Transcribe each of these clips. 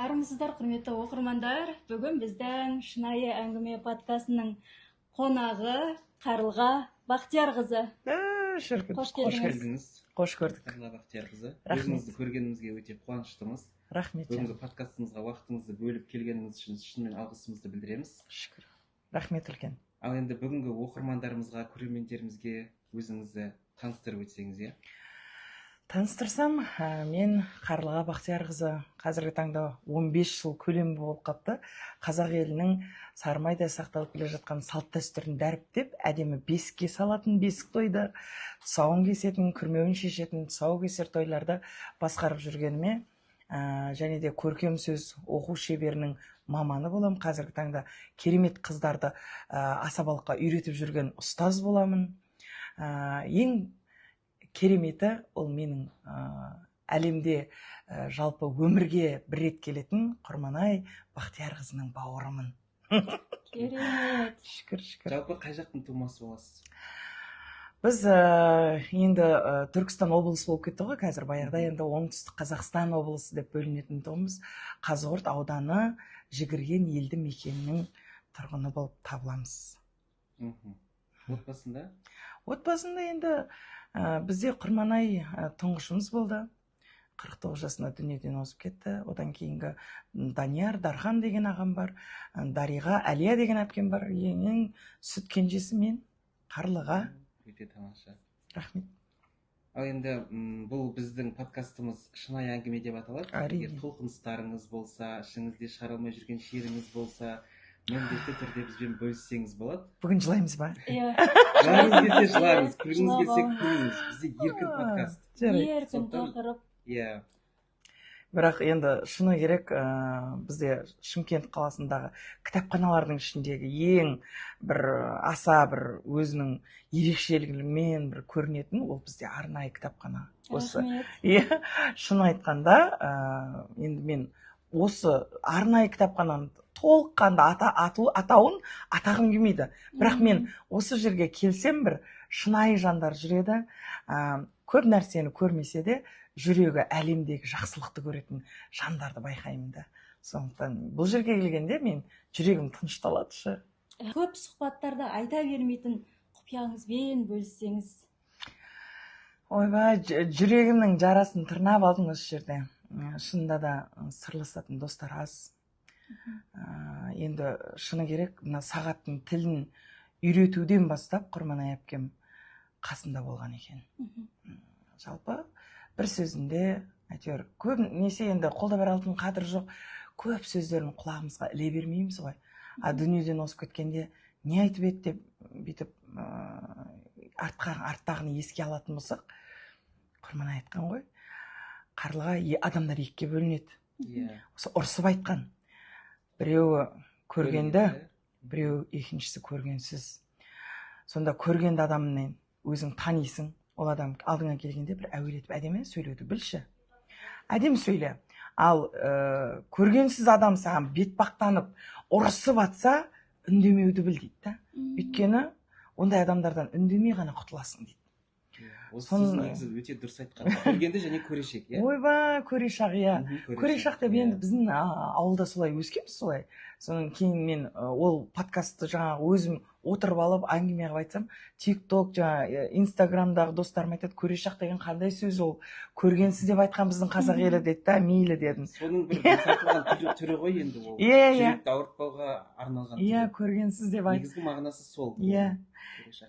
Армысыздар, құрметті оқырмандар. Бүгін біздің шынайы әңгіме подкастының қонағы Қарлыға Бақтиярқызы. Қош келдіңіз. Қош көрдік. Қарлыға Бақтиярқызы. Рахмет. Өзіңізді көргенімізге өте қуаныштымыз. Рахмет. Бүгінгі подкастымызға уақытыңызды бөліп келгеніңіз үшін шынымен алғысымызды білдіреміз. Шүкір. Рахмет үлкен. Ал енді бүгінгі оқырмандарымызға, көрермендерімізге өзіңізді таныстырып өтсеңіз, иә? Таныстырсам, мен Қарлыға Бақтиярқызы қазіргі таңда 15 жыл көлемі болып қапты. Қазақ елінің сармайдай сақталып келе жатқан салт дәстүрін дәріптеп, әдемі бесікке салатын бесік тойды, тұсауын кесетін, күрмеуін шешетін тұсаукесер тойларды басқарып жүргеніме, және де көркем сөз оқу шеберінің маманы болам. Қазіргі таңда керемет қыздарды асабалыққа үйретіп жүрген ұстаз боламын. Ең кереметі ол менің әлемде жалпы өмірге бір рет келетін Құрманай Бақтиярқызының бауырымын. Керемет. Шүкір. Жалпы қай жақтың тумасы боласыз? Біз енді Түркістан облысы болып кетті ғой қазір. Баяғыда енді оңтүстік Қазақстан облысы деп бөлінетін тұғымыз. Қазығұрт ауданы Жүгірген елді мекенінің тұрғыны болып табыламыз. Отбасында? Отбасында енді бізде Құрманай тұңғышымыз болды. 49 жасында дүниеден озып кетті. Одан кейінгі Данияр, Дархан деген ағам бар. Дариға, Әлия деген әпкем бар. Ең сүт кенжесі мен, Қарлыға. Өте тамаша. Рахмет. Ал енді бұл біздің подкастымыз шынайы әңгіме деп аталады. Әрине. Егер толқыныстарыңыз болса, ішіңізде шығара алмай жүрген шеріңіз болса, міндетті түрде бізбен бөліссеңіз болады. Бүгін жылаймыз ба? Иә. Жыларыңыз келсе жыларыңыз, күлгіңіз келсе күліңіз. Бізде еркін подкаст. Еркін тақырып. Иә. Бірақ енді шыны керек, бізде Шымкент қаласындағы кітапханалардың ішіндегі ең бір аса бір өзінің ерекшелігімен бір көрінетін ол бізде арнайы кітапхана. Осы. Иә, шын айтқанда, енді мен осы арнайы кітапхананың толыққанды атауын атағым келмейді. Бірақ мен осы жерге келсем бір шынайы жандар жүреді. Көп нәрсені көрмесе де жүрегі әлемдегі жақсылықты көретін жандарды байқаймын да. Сондықтан бұл жерге келгенде мен жүрегім тынышталады. Көп сұхбаттарда айта бермейтін құпияңызбен бөліссеңіз. Ойбай, жүрегімнің жарасын тырнап алдың осы жерде. Шынында да сырласатын достар аз. Енді шыны керек, мына сағаттың тілін үйретуден бастап Құрманай әпкем қасында болған екен. Жалпы бір сөзінде, әйтеуір, көп несе енді қолда бар алтын қадірі жоқ, көп сөздерін құлағымызға іле бермейміз ғой. Дүниеден озып кеткенде не айтып еді деп бүйтіп арттағын еске алатын болсақ, Құрманай айтқан ғой, Қарлыға адамдар екіге бөлінеді. Осы ұрсып айтқан. Біреуі көргенді, біреуі екіншісі көргенсіз. Сонда көргенді адаммен өзің танисың. Ол адам алдыңа келгенде бір әуелетіп әдемі сөйлеуді білші. Әдемі сөйле. Ал көргенсіз адам саған бетбақтанып ұрысып атса, үндемеуді біл дейді. Өйткені ондай адамдардан үндемей ғана құтыласың дейді. Осы сөзін негізі өте дұрыс айтқан. Көргенді және көрешек, иә? Ойбай, көрешақ, иә. Көрешақ деп енді біздің ауылда солай өскенбіз солай. Содан кейін мен ол подкастты жаңағы өзім отырып алып әңгіме қылып айтсам, TikTok, жаңа Инстаграмдағы достарым айтады, көрешақ деген қандай сөз ол? Көргенсіз деп айтқан біздің қазақ елі деді да, мейлі дедім. Соның бір сатылған түрі ғой енді ол. Жүректі ауыртпауға арналған. Иә, көргенсіз деп айт. Негізгі мағынасы сол. Иә.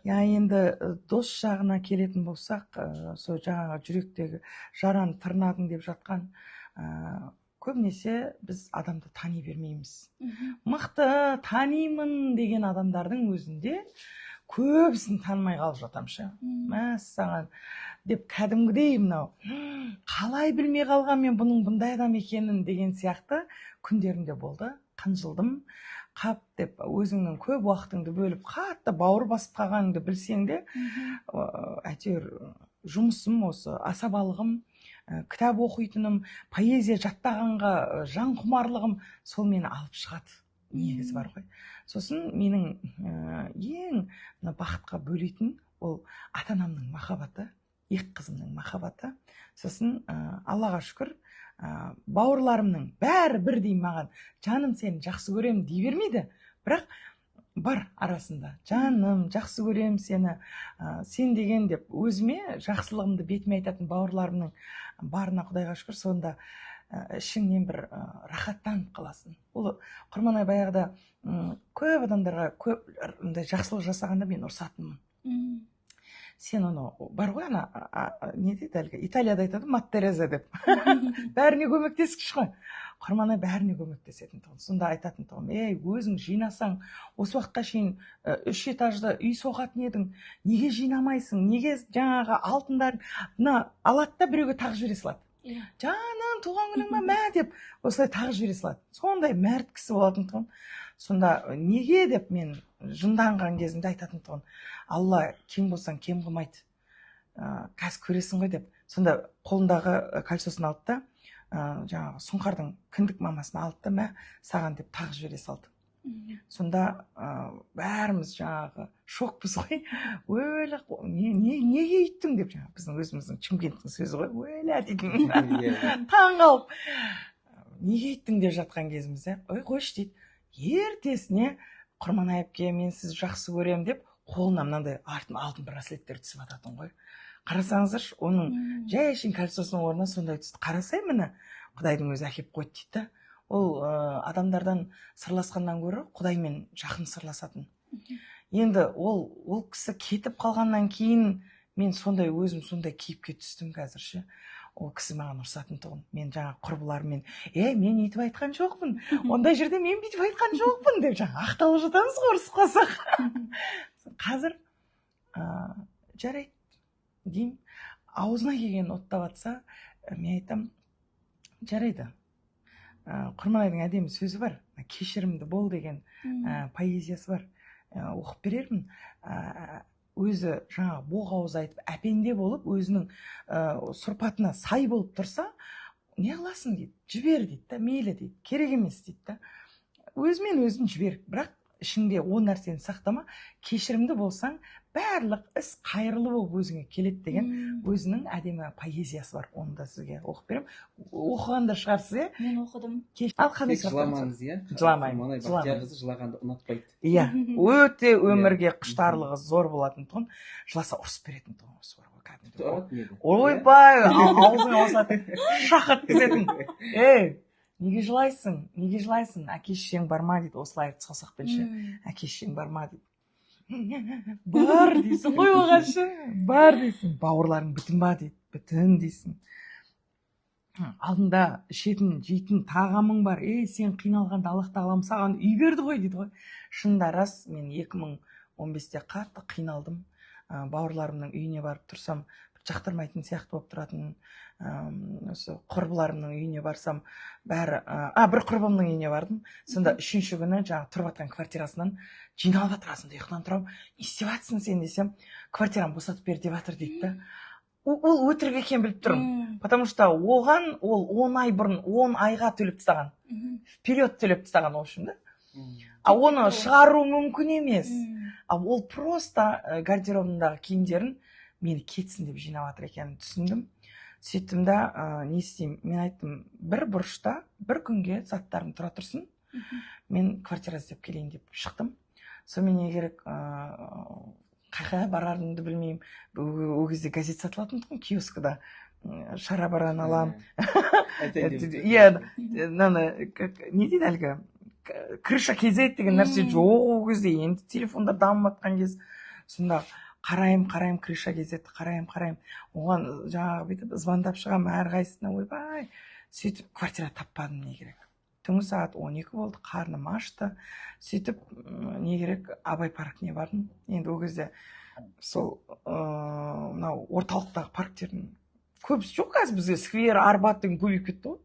Енді дос жағына келетін болсақ, сол жаңағы жүректегі жараны тырнадың деп жатқан, көбінесе біз адамды тани бермейміз. Мықты танимын деген адамдардың өзінде көбісін танымай қалып жатамшы. Мәссаған деп кәдімгідей мынау қалай білмей қалған мен бұның бұндай адам екенін деген сияқты күндерімде болды. Қынжылдым. Қап деп өзіңнің көп уақытыңды бөліп қатты бауыр басып қалғаныңды білсең де, әйтеуір жұмысым осы, асабалығым, кітап оқитыным, поэзия жаттағанға жан құмарлығым сол мені алып шығады. Негізі бар ғой. Сосын менің ең бақытқа бөлейтін ол ата-анамның махаббаты, екі қызымның махаббаты. Сосын Аллаға шүкір, бауырларымның бәрі бірдей маған жаным сені жақсы көремін дей бермейді, бірақ бар арасында жаным жақсы көремін сені, сен деген деп өзіме жақсылығымды бетіме айтатын бауырларымның барына Құдайға шүкір. Сонда ішіңнен бір рахаттанып қаласың. Ол Құрманай баяғыда көп адамдарға көп жақсылық жасағанда мен ұрсатынмын. Сен оны бар ғой, не дейді әлгі Италияда айтады, Маттереза деп. Бәріне көмектескіш қой. Құрманай бәріне көмектесетін тұғын. Сонда айтатын тұғын, өзің жинасаң, осы уақытқа шейін 3 этажда үй соғатын едің, неге жинамайсың, неге жаңағы алтындарын алады да біреуге тағып жібере салады. Жаным, туған күнің ба, мә деп осылай тағып жібере салады. Сондай мәрт кісі болатын тұғын. Сонда неге деп мен жынданған кезімде айтатын тұғын, Алла кем болсаң кем қылмайды, қазір көресің ғой деп. Сонда қолындағы кольцосын алды да, жаңағы сұңқардың кіндік мамасын алды да, мә саған деп тағып жібере салды. Сонда бәріміз жаңағы шокпыз ғой. Өлі, неге үйттің деп, жаңағы біздің өзіміздің Шымкенттің сөзі ғой, өлі дейтін. Таң қалып, неге үйттің деп жатқан кезімізде, қойшы дейді, ертесіне Құрманай әпке, мен сізді жақсы көремін деп, қолына мынандай алтын браслеттер түсіп ататын ғой. Қарасаңыздаршы, оның жай әшейін кольцосының орнына сондай түсті. Қарасай, міне Құдайдың өзі әкеп қойды дейді. Ол адамдардан сырласқаннан гөрі Құдаймен жақын сырласатын. Енді ол кісі кетіп қалғаннан кейін мен сондай өзім сондай кейіпке түстім қазірше. Ол кісі маған ұрсатын тұғын. Мен жаңа құрбыларыммен, мен өйтіп айтқан жоқпын, ондай жерде мен бүйтіп айтқан жоқпын деп жаңа ақталып жатамыз ғой, ұрысып қалсақ. Қазір жарайды деймін, аузына келген оттап атса, мен айтам, жарайды. Құрманайдың әдемі сөзі бар, кешірімді бол деген поэзиясы бар. Оқып берермін. Өзі жаңа боқ ауыз айтып, әпенде болып, өзінің сұрпатына сай болып тұрса, не қыласың дейді, жібер дейді, мейлі дейді, керек емес дейді. Өзімен өзін жібер, бірақ ішіңде о нәрсені сақтама, кешірімді болсаң, барлық іс қайырлы болып өзіңе келеді деген өзінің әдемі поэзиясы бар. Оны да сізге оқып берем. Оқығанда шығарсыз, Мен оқыдым. Тек жыламаңыз, Жыламаймын. Бақтияр қызы жылағанды ұнатпайды. Өте өмірге құштарлығы зор болатын тұғын, жыласа ұрысып беретін тұғын. Ойбай, аузыңа осылатын шақ еткізетін. Неге жылайсың? Әке-шешең бар ма дейді, осылай саусақпен ше. Әке-шешең бар ма дейді. Бар дейсің ғой оғаншы. Бар дейсің. Бауырларың бүтін ба дейді. Бүтін дейсің. Алдында ішетін, жейтін тағамың бар. Сен қиналғанда Аллах тағалам саған үй берді ғой дейді ғой. Шынында рас, мен 2015-те қатты қиналдым. Бауырларымның үйіне барып тұрсам, жақтырмайтын сияқты болып тұратын. Осы құрбыларымның үйіне барсам, бір құрбымның үйіне бардым. Сонда 3-ші күні жаңағы тұрып жатқан квартирасынан жиналып жатыр, асында ұйқыдан тұрам. Не істеп жатсың сен десем, квартираны босатып бер деп жатыр дейді. Ол өтірік екенін біліп тұрмын. Потому что оған ол 10 ай бұрын 10 айға төлеп тастаған. Вперед төлеп тастаған ол үшін. Оны шығару мүмкін емес. Ол просто гардеробындағы киімдерін мені кетсін деп жинап жатыр екенін түсіндім. Сөйттім да, не істеймін? Мен айттым, бір бұрышта бір күнге заттарым тұра тұрсын. Мен квартира іздеп келейін деп шықтым. Сонымен не керек, қайда барарымды білмеймін. Ол кезде газет сатылатын тұғын киоскада. Шарабаран алам. Не дейді әлгі? Крыша кезет деген нәрсе жоқ ол кезде. Енді телефондар дамып жатқан кез. Сонда қарайым, крыша кезетті, қарайым. Оған жаңағы бүйтіп звондап шығам, әрқайсысына ойбай. Сөйтіп квартира таппадым, не керек. Түнгі сағат 12 болды, қарным ашты. Сөйтіп не керек, Абай паркіне бардым. Енді ол кезде сол орталықтағы парктердің көбісі жоқ, қазір бізге сквер, Арбат деген көбейіп кетті ғой.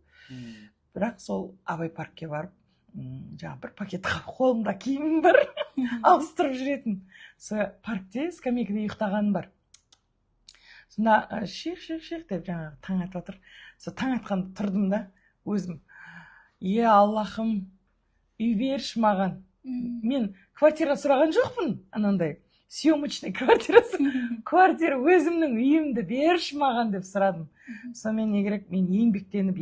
Бірақ сол Абай паркке барып, жаңа бір пакет қолымда киімім бар, ауыстырып жүретін. Сол паркте скамейкада ұйықтағаным бар. Сонда шиқ деп жаңағы таң атып отыр. Сол таң атқанда тұрдым да өзім. Аллахым, үй берші маған. Мен квартира сұраған жоқпын, анандай съемочный квартирасы. Квартира өзімнің үйімді берші маған деп сұрадым. сонымен не керек, мен еңбектеніп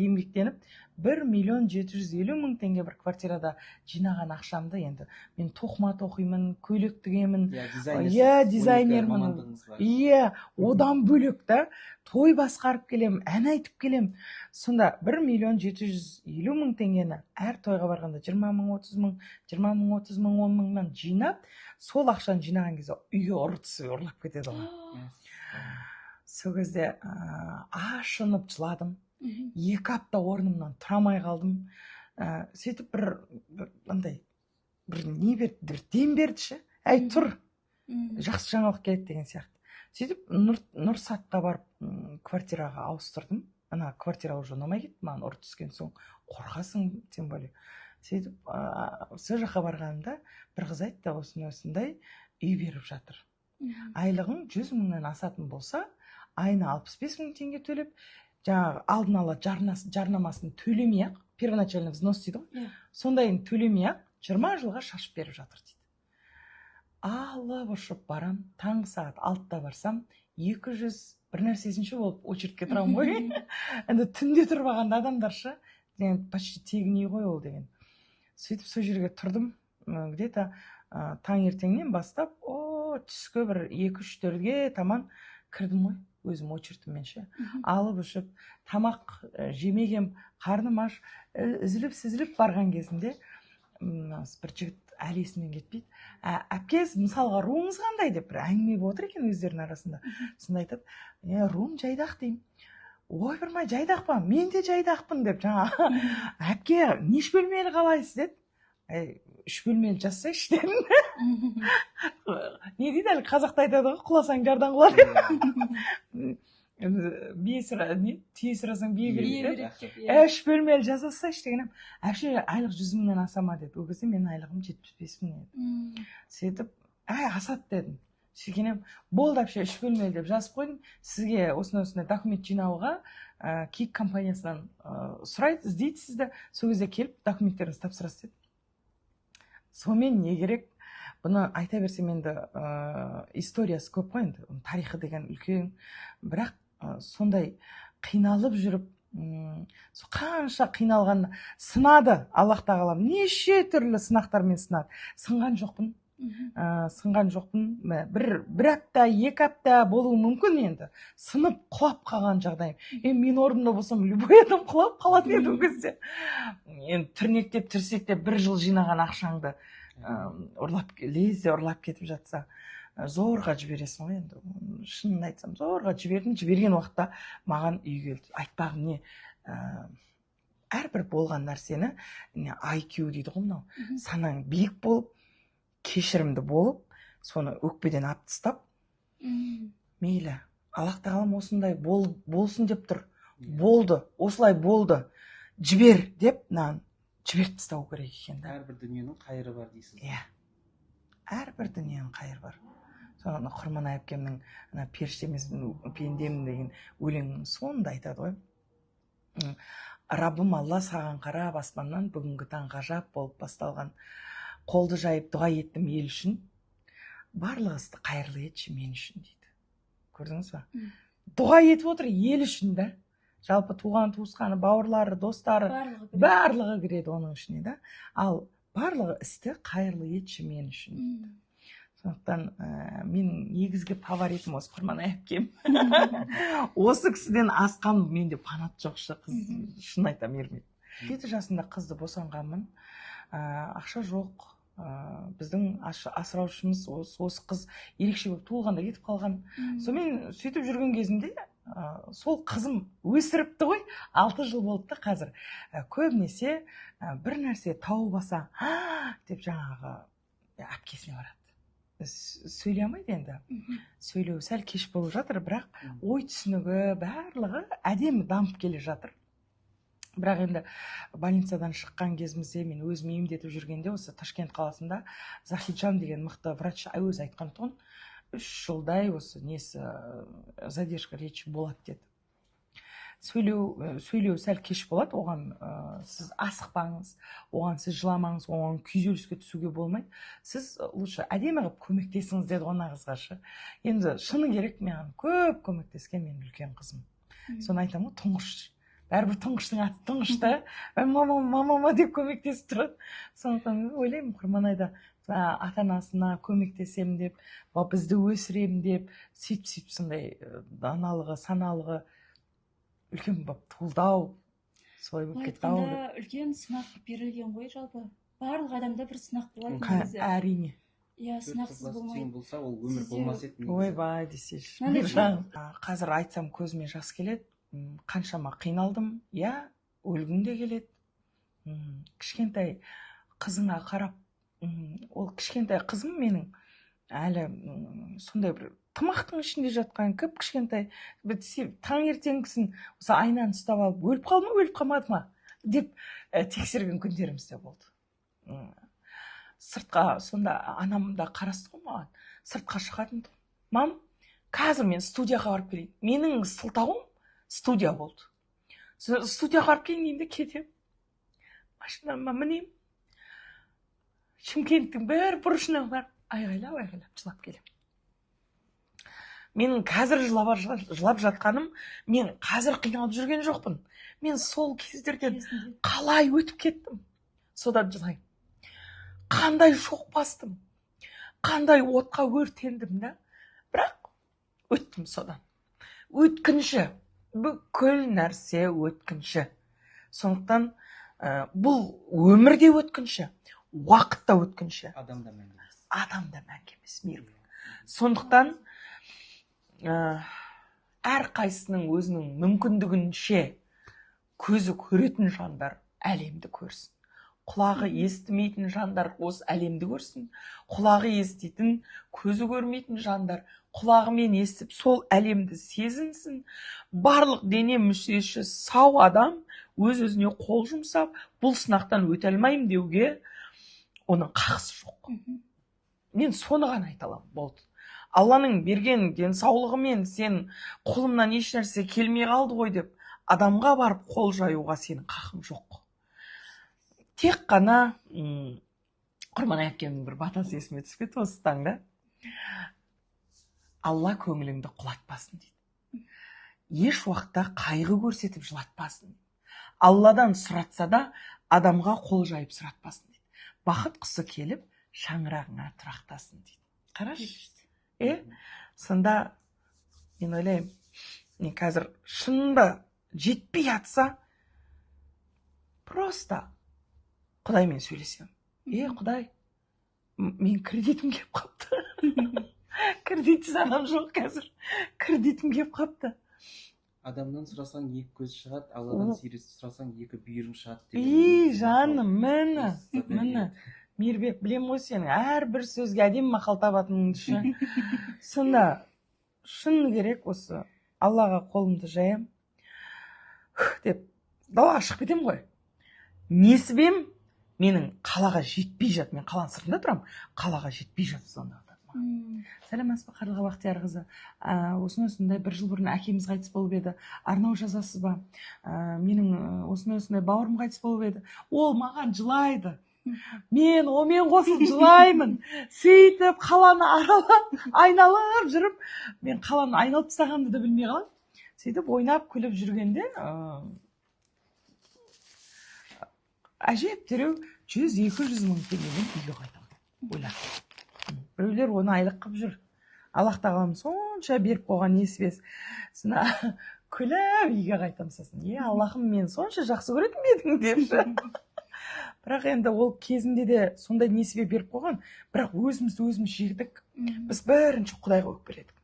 1.750.000 теңге бір квартирада жинаған ақшамды енді мен тоқыма тоқимын, көйлек тігемін, дизайнермін, одан бөлек та той басқарып келем, ән айтып келем. Сонда 1.750.000 теңгені әр тойға барғанда 20.000, 30.000, 20.000, 30.000, 10.000-нан жинап, сол ақшаны жинаған кезде үйге ұрлап кетеді ғой. Сол кезде ашынып жыладым. 2 апта орнымнан тұрамай қалдым. Сөйтіп бір дем берді ше. Әй, тұр, жақсы жаңалық келеді деген сияқты. Сөйтіп Нұрсатқа барып квартираға ауыстырдым. Ана квартира уже ұнамай кетті, маған ұры түскен соң қорқасың, тем более. Сөйтіп сол жаққа барғанымда бір қыз айтты, осындай үй беріп жатыр. Айлығың 100.000-нан асатын болса, айына 65.000 теңге төлеп, жаңағы алдын ала жарнамасын төлемей-ақ, первоначальный взнос дейді ғой, сондайын төлемей-ақ 20 жылға шашып беріп жатыр дейді. Алып ұшып барам, таңғы сағат 6-та барсам, 200 бір нәрсесінші болып очередке тұрамын ғой. Енді түнде тұрып алғанда адамдарша, почти тегін үй ғой ол деген. Сөйтіп сол жерге тұрдым, где-то таңертеңнен бастап, түскі бір 2-3-4-ге таман кірдім ғой, өзім очередімменше. Алып ұшып, тамақ жемегем, қарным аш, үзіліп барған кезінде бір жігіт әлі есімнен кетпейді. Әпкес, мысалға руыңыз қандай деп бір әңгіме болып отыр екен өздерінің арасында. Сонда айтады, руым жайдақ деймін. Ой, бірмай, жайдақ па? Мен де жайдақпын деп жаңа. Әпке, неш бөлмелі қалайсыз деді. 3 бөлмелі жасайшы дедім. Не дейді әлі қазақта айтады ғой, құласаң жардан құла деп. Түйе сұрасаң бие береді. 3 бөлмелі жасасайшы дегенім. Әпше, айлық 100.000-нан асама деді. Ол кезде менің айлығым 75.000 еді. Сөйтіп, асат дедім. Сөйткенем, болды әпше, 3 бөлмелі деп жазып қойдым. Сізге осындай документ жинауға кик компаниясынан сұрайды, іздейді сізді. Сол кезде келіп документтеріңізді тапсырасыз деді. Сонымен не керек? Бұны айта берсем енді историясы көп қой енді, тарихы деген үлкен. Бірақ сондай қиналып жүріп, қанша қиналған сынады Аллах тағалам, неше түрлі сынақтармен сынады. Сынған жоқпын. Бір апта, 2 апта болуы мүмкін енді. Сынып, құлап қалған жағдайым. Мен орнында болсам, любой адам құлап қалатын еді ол кезде. Енді түрнектеп, түрсектеп 1 жыл жинаған ақшаңды лезде ұрлап кетіп жатса, зорға жібересің ғой енді. Шынын айтсам, зорға жіберген уақытта маған үй келді. Айтпағым не, әрбір болған нәрсені, IQ дейді ғой мынау, санаң биік болып, кешірімді болып, соны өкпеден ап тастап, мейлі, Аллах тағалам осындай болсын деп тұр. Болды, осылай болды. Жібер деп, жіберіп тастау керек екен. Әрбір дүниенің қайыры бар дейсіз. Әрбір дүниенің қайыры бар. Соны Құрманай әпкемнің періштемесін пендемін деген өлеңнің соңында айтады ғой. Раббым Алла саған қарап аспаннан бүгінгі таң ғажап болып басталған. Қолды жайып дұға еттім ел үшін. Барлық істі қайырлы етші мен үшін дейді. Көрдіңіз ба? Дұға етіп отыр ел үшін да. Жалпы туған туысқаны, бауырлары, достары, барлығы кіреді оның ішіне да. Ал барлығы істі қайырлы етші мен үшін. Сондықтан менің негізгі фаворитім осы Құрманай әпкем. Осы кісіден асқан менде панат жоқшы қыз, шын айтам ермек. 7 жасында қызды босанғанмын. Ақша жоқ. Біздің асыраушымыз осы қыз ерекше болып туылғанда кетіп қалған. Сонымен сөйтіп жүрген кезімде сол қызым өсіріпті ғой, 6 жыл болыпты қазір. Көбінесе бір нәрсе тауып алса, деп жаңағы әпкесіне барады. Сөйлей алмайды енді. Сөйлеу сәл кеш болып жатыр, бірақ ой түсінігі барлығы әдемі дамып келе жатыр. Бірақ енді больницадан шыққан кезімізде мен өзім емдетіп жүргенде осы Ташкент қаласында Захиджан деген мықты врач өзі айтқан тұғын, 3 жылдай осы задержка речи болады деді. Сөйлеу сәл кеш болады, оған сіз асықпаңыз, оған сіз жыламаңыз, оған күйзеліске түсуге болмайды. Сіз лучше әдемі қылып көмектесіңіз деді ona қызға. Енді шыны керек, мен көп көмектескен менің үлкен қызым. соны айтамын ғой, тұңғыш. Бәрібір тұңғыштың аты тұңғыш та. Мамама деп көмектесіп тұрады. Сондықтан ойлаймын, Құрманайда ата-анасына көмектесемін деп, бізді өсіремін деп, сөйтіп сондай даналығы, саналығы үлкен болып туылды-ау. Солай болып кетті-ау. Айтқанда үлкен сынақ берілген ғой жалпы. Барлық адамда бір сынақ болады негізі. Әрине. Иә, сынақсыз болмайды. болса, ол өмір болмас еді. Ойбай десейші. Қазір айтсам көзіме жас келеді. Қаншама қиналдым. Иә, өлгім де келеді. Кішкентай қызыңа қарап, ол кішкентай қызым менің әлі сондай бір тымақтың ішінде жатқан кішкентай, таңертеңгісін осы айнаны ұстап алып, өліп қалды ма, өліп қалмады ма деп тексерген күндеріміз де болды. Сыртқа сонда анам да қарасты ғой маған. Сыртқа шығатын. Мам, қазір мен студияға барып келейін. Менің сылтауым студия болды. Студияға барып келейін деймін де кетемін. Машинама мінемін. Шымкенттің бір бұрышына барып айғайлап жылап келемін. Менің қазір жылап жатқаным, мен қазір қиналып жүрген жоқпын. Мен сол кездерден қалай өтіп кеттім. Содан жылаймын. Қандай шоқ бастым, қандай отқа өртендім да, бірақ өттім содан. Өткінші, бүкіл нәрсе өткінші. Сондықтан бұл өмірде өткінші, уақытта өткінші. Адам да мәңгі емес. Адам да мәңгі емес. Сондықтан әр қайсының өзінің мүмкіндігінше көзі көретін жандар әлемді көрсін. Құлағы естімейтін жандар осы әлемді көрсін. Құлағы еститін, көзі көрмейтін жандар құлағымен естіп сол әлемді сезінсін. Барлық дене мүшесі сау адам өз-өзіне қол жұмсап, бұл сынақтан өте алмаймын деуге оның қақысы жоқ. Мен соны ғана айта аламын, болды. Алланың берген денсаулығымен сен қолымнан еш нәрсе келмей қалды ғой деп адамға барып қол жаюға сенің қақың жоқ. Тек қана Құрманай әпкемнің бір батасы есіме түсіп кетті осы таңда. Алла көңіліңді құлатпасын дейді. Еш уақытта қайғы көрсетіп жылатпасын. Алладан сұратса да адамға қол жайып сұратпасын дейді. Бақыт құсы келіп шаңырағыңа тұрақтасын дейді. Қарашы. Сонда мен ойлаймын, мен қазір шынында жетпей жатса, просто Құдаймен сөйлесем. Құдай, мен кредитім кеп қапты. Кредитсіз адам жоқ қазір. Кредитім кеп қапты. Адамнан сұрасаң екі көз шығады, Алладан сұрасаң екі бүйірің шығады. Жаным, міне. Мейірбек, білем ғой сенің әрбір сөзге әдемі мақал табатыныңды. Сонда шын керек осы Аллаға қолымды жаям деп далаға шығып кетем ғой. Несібем менің қалаға жетпей жатыр. Мен қаланың сыртында тұрам, қалаға жетпей жатыр сонда. Сәлеметсіз бе, Қарлыға Бақтияр қызы. Осындай бір жыл бұрын әкеміз қайтыс болып еді. Арнау жазасыз ба? Менің осындай бауырым қайтыс болып еді. Ол маған жылайды. Мен омен қосып жылаймын. Сөйтіп қаланы айналып жүріп, мен қаланы айналып тастағанды да білмей қалам. Сөйтіп ойнап күліп жүргенде әжептәуір 100-200 мың теңгеден үйге қайтамын. Ойлап. Біреулер оны айлық қып жүр. Аллах тағалам сонша беріп қойған несібес. Сына күліп үйге қайтамын сосын. Аллахым, мен сонша жақсы көретін бе едің деп. Бірақ енді ол кезінде де сондай несібе беріп қойған. Бірақ өзіміз жегдік. Біз бірінші Құдайға өкпеледік.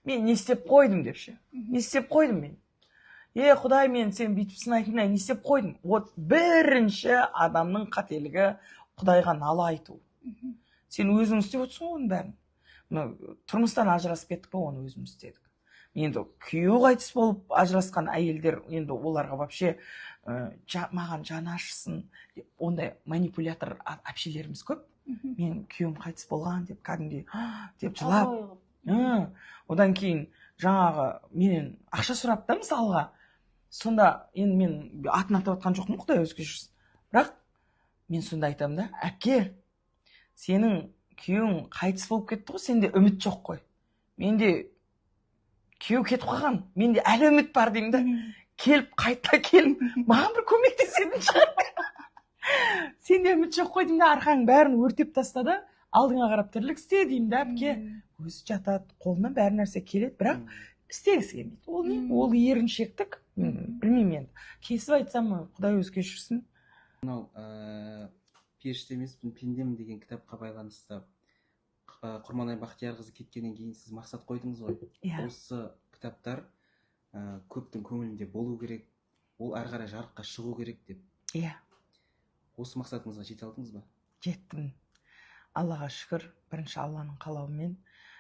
Мен не істеп қойдым депші. Не істеп қойдым мен? Құдай, мен сен бүйтіп сынайтындай не істеп қойдым? Вот бірінші адамның қателігі Құдайға нала айту. Сен өзің істеп отырсың оның бәрін. Тұрмыстан ажырасып кеттік па, оны өзіміз істедік. Енді күйеуі қайтыс болып ажырасқан әйелдер, енді оларға вообще маған жаны ашысын, ондай манипулятор әпшелеріміз көп. Мен күйеуім қайтыс болған деп кәдімгідей деп жылап. Одан кейін жаңағы менен ақша сұрап та мысалға. Сонда енді мен атын атап жатқан жоқпын, Құдай өзі кешірсін. Бірақ мен сонда айтамын да, әпке, сенің күйеуің қайтыс болып кетті ғой, сенде үміт жоқ қой. Менде күйеу кетіп қалған, менде әлі үміт бар деймін да, келіп қайта келіп маған бір көмектесетін шығар. Сенде үміт жоқ қой деймін да, арқаң бәрін өртеп таста да алдыңа қарап тірлік істе деймін да, әпке. Өзі жатады, қолынан бәр нәрсе келеді, бірақ істегісі келмейді. Ол не? Ол еріншектік. Білмеймін енді. Кесіп айтсам, Құдай өзі кешірсін. Мынау періште емеспін, пендемін деген кітапқа байланысты Құрманай Бақтиярқызы кеткеннен кейін сіз мақсат қойдыңыз ғой. Осы кітаптар көптің көңілінде болу керек, ол ары қарай жарыққа шығу керек деп. Иә. Осы мақсатыңызға жете алдыңыз ба? Жеттім. Аллаға шүкір, бірінші Алланың қалауымен.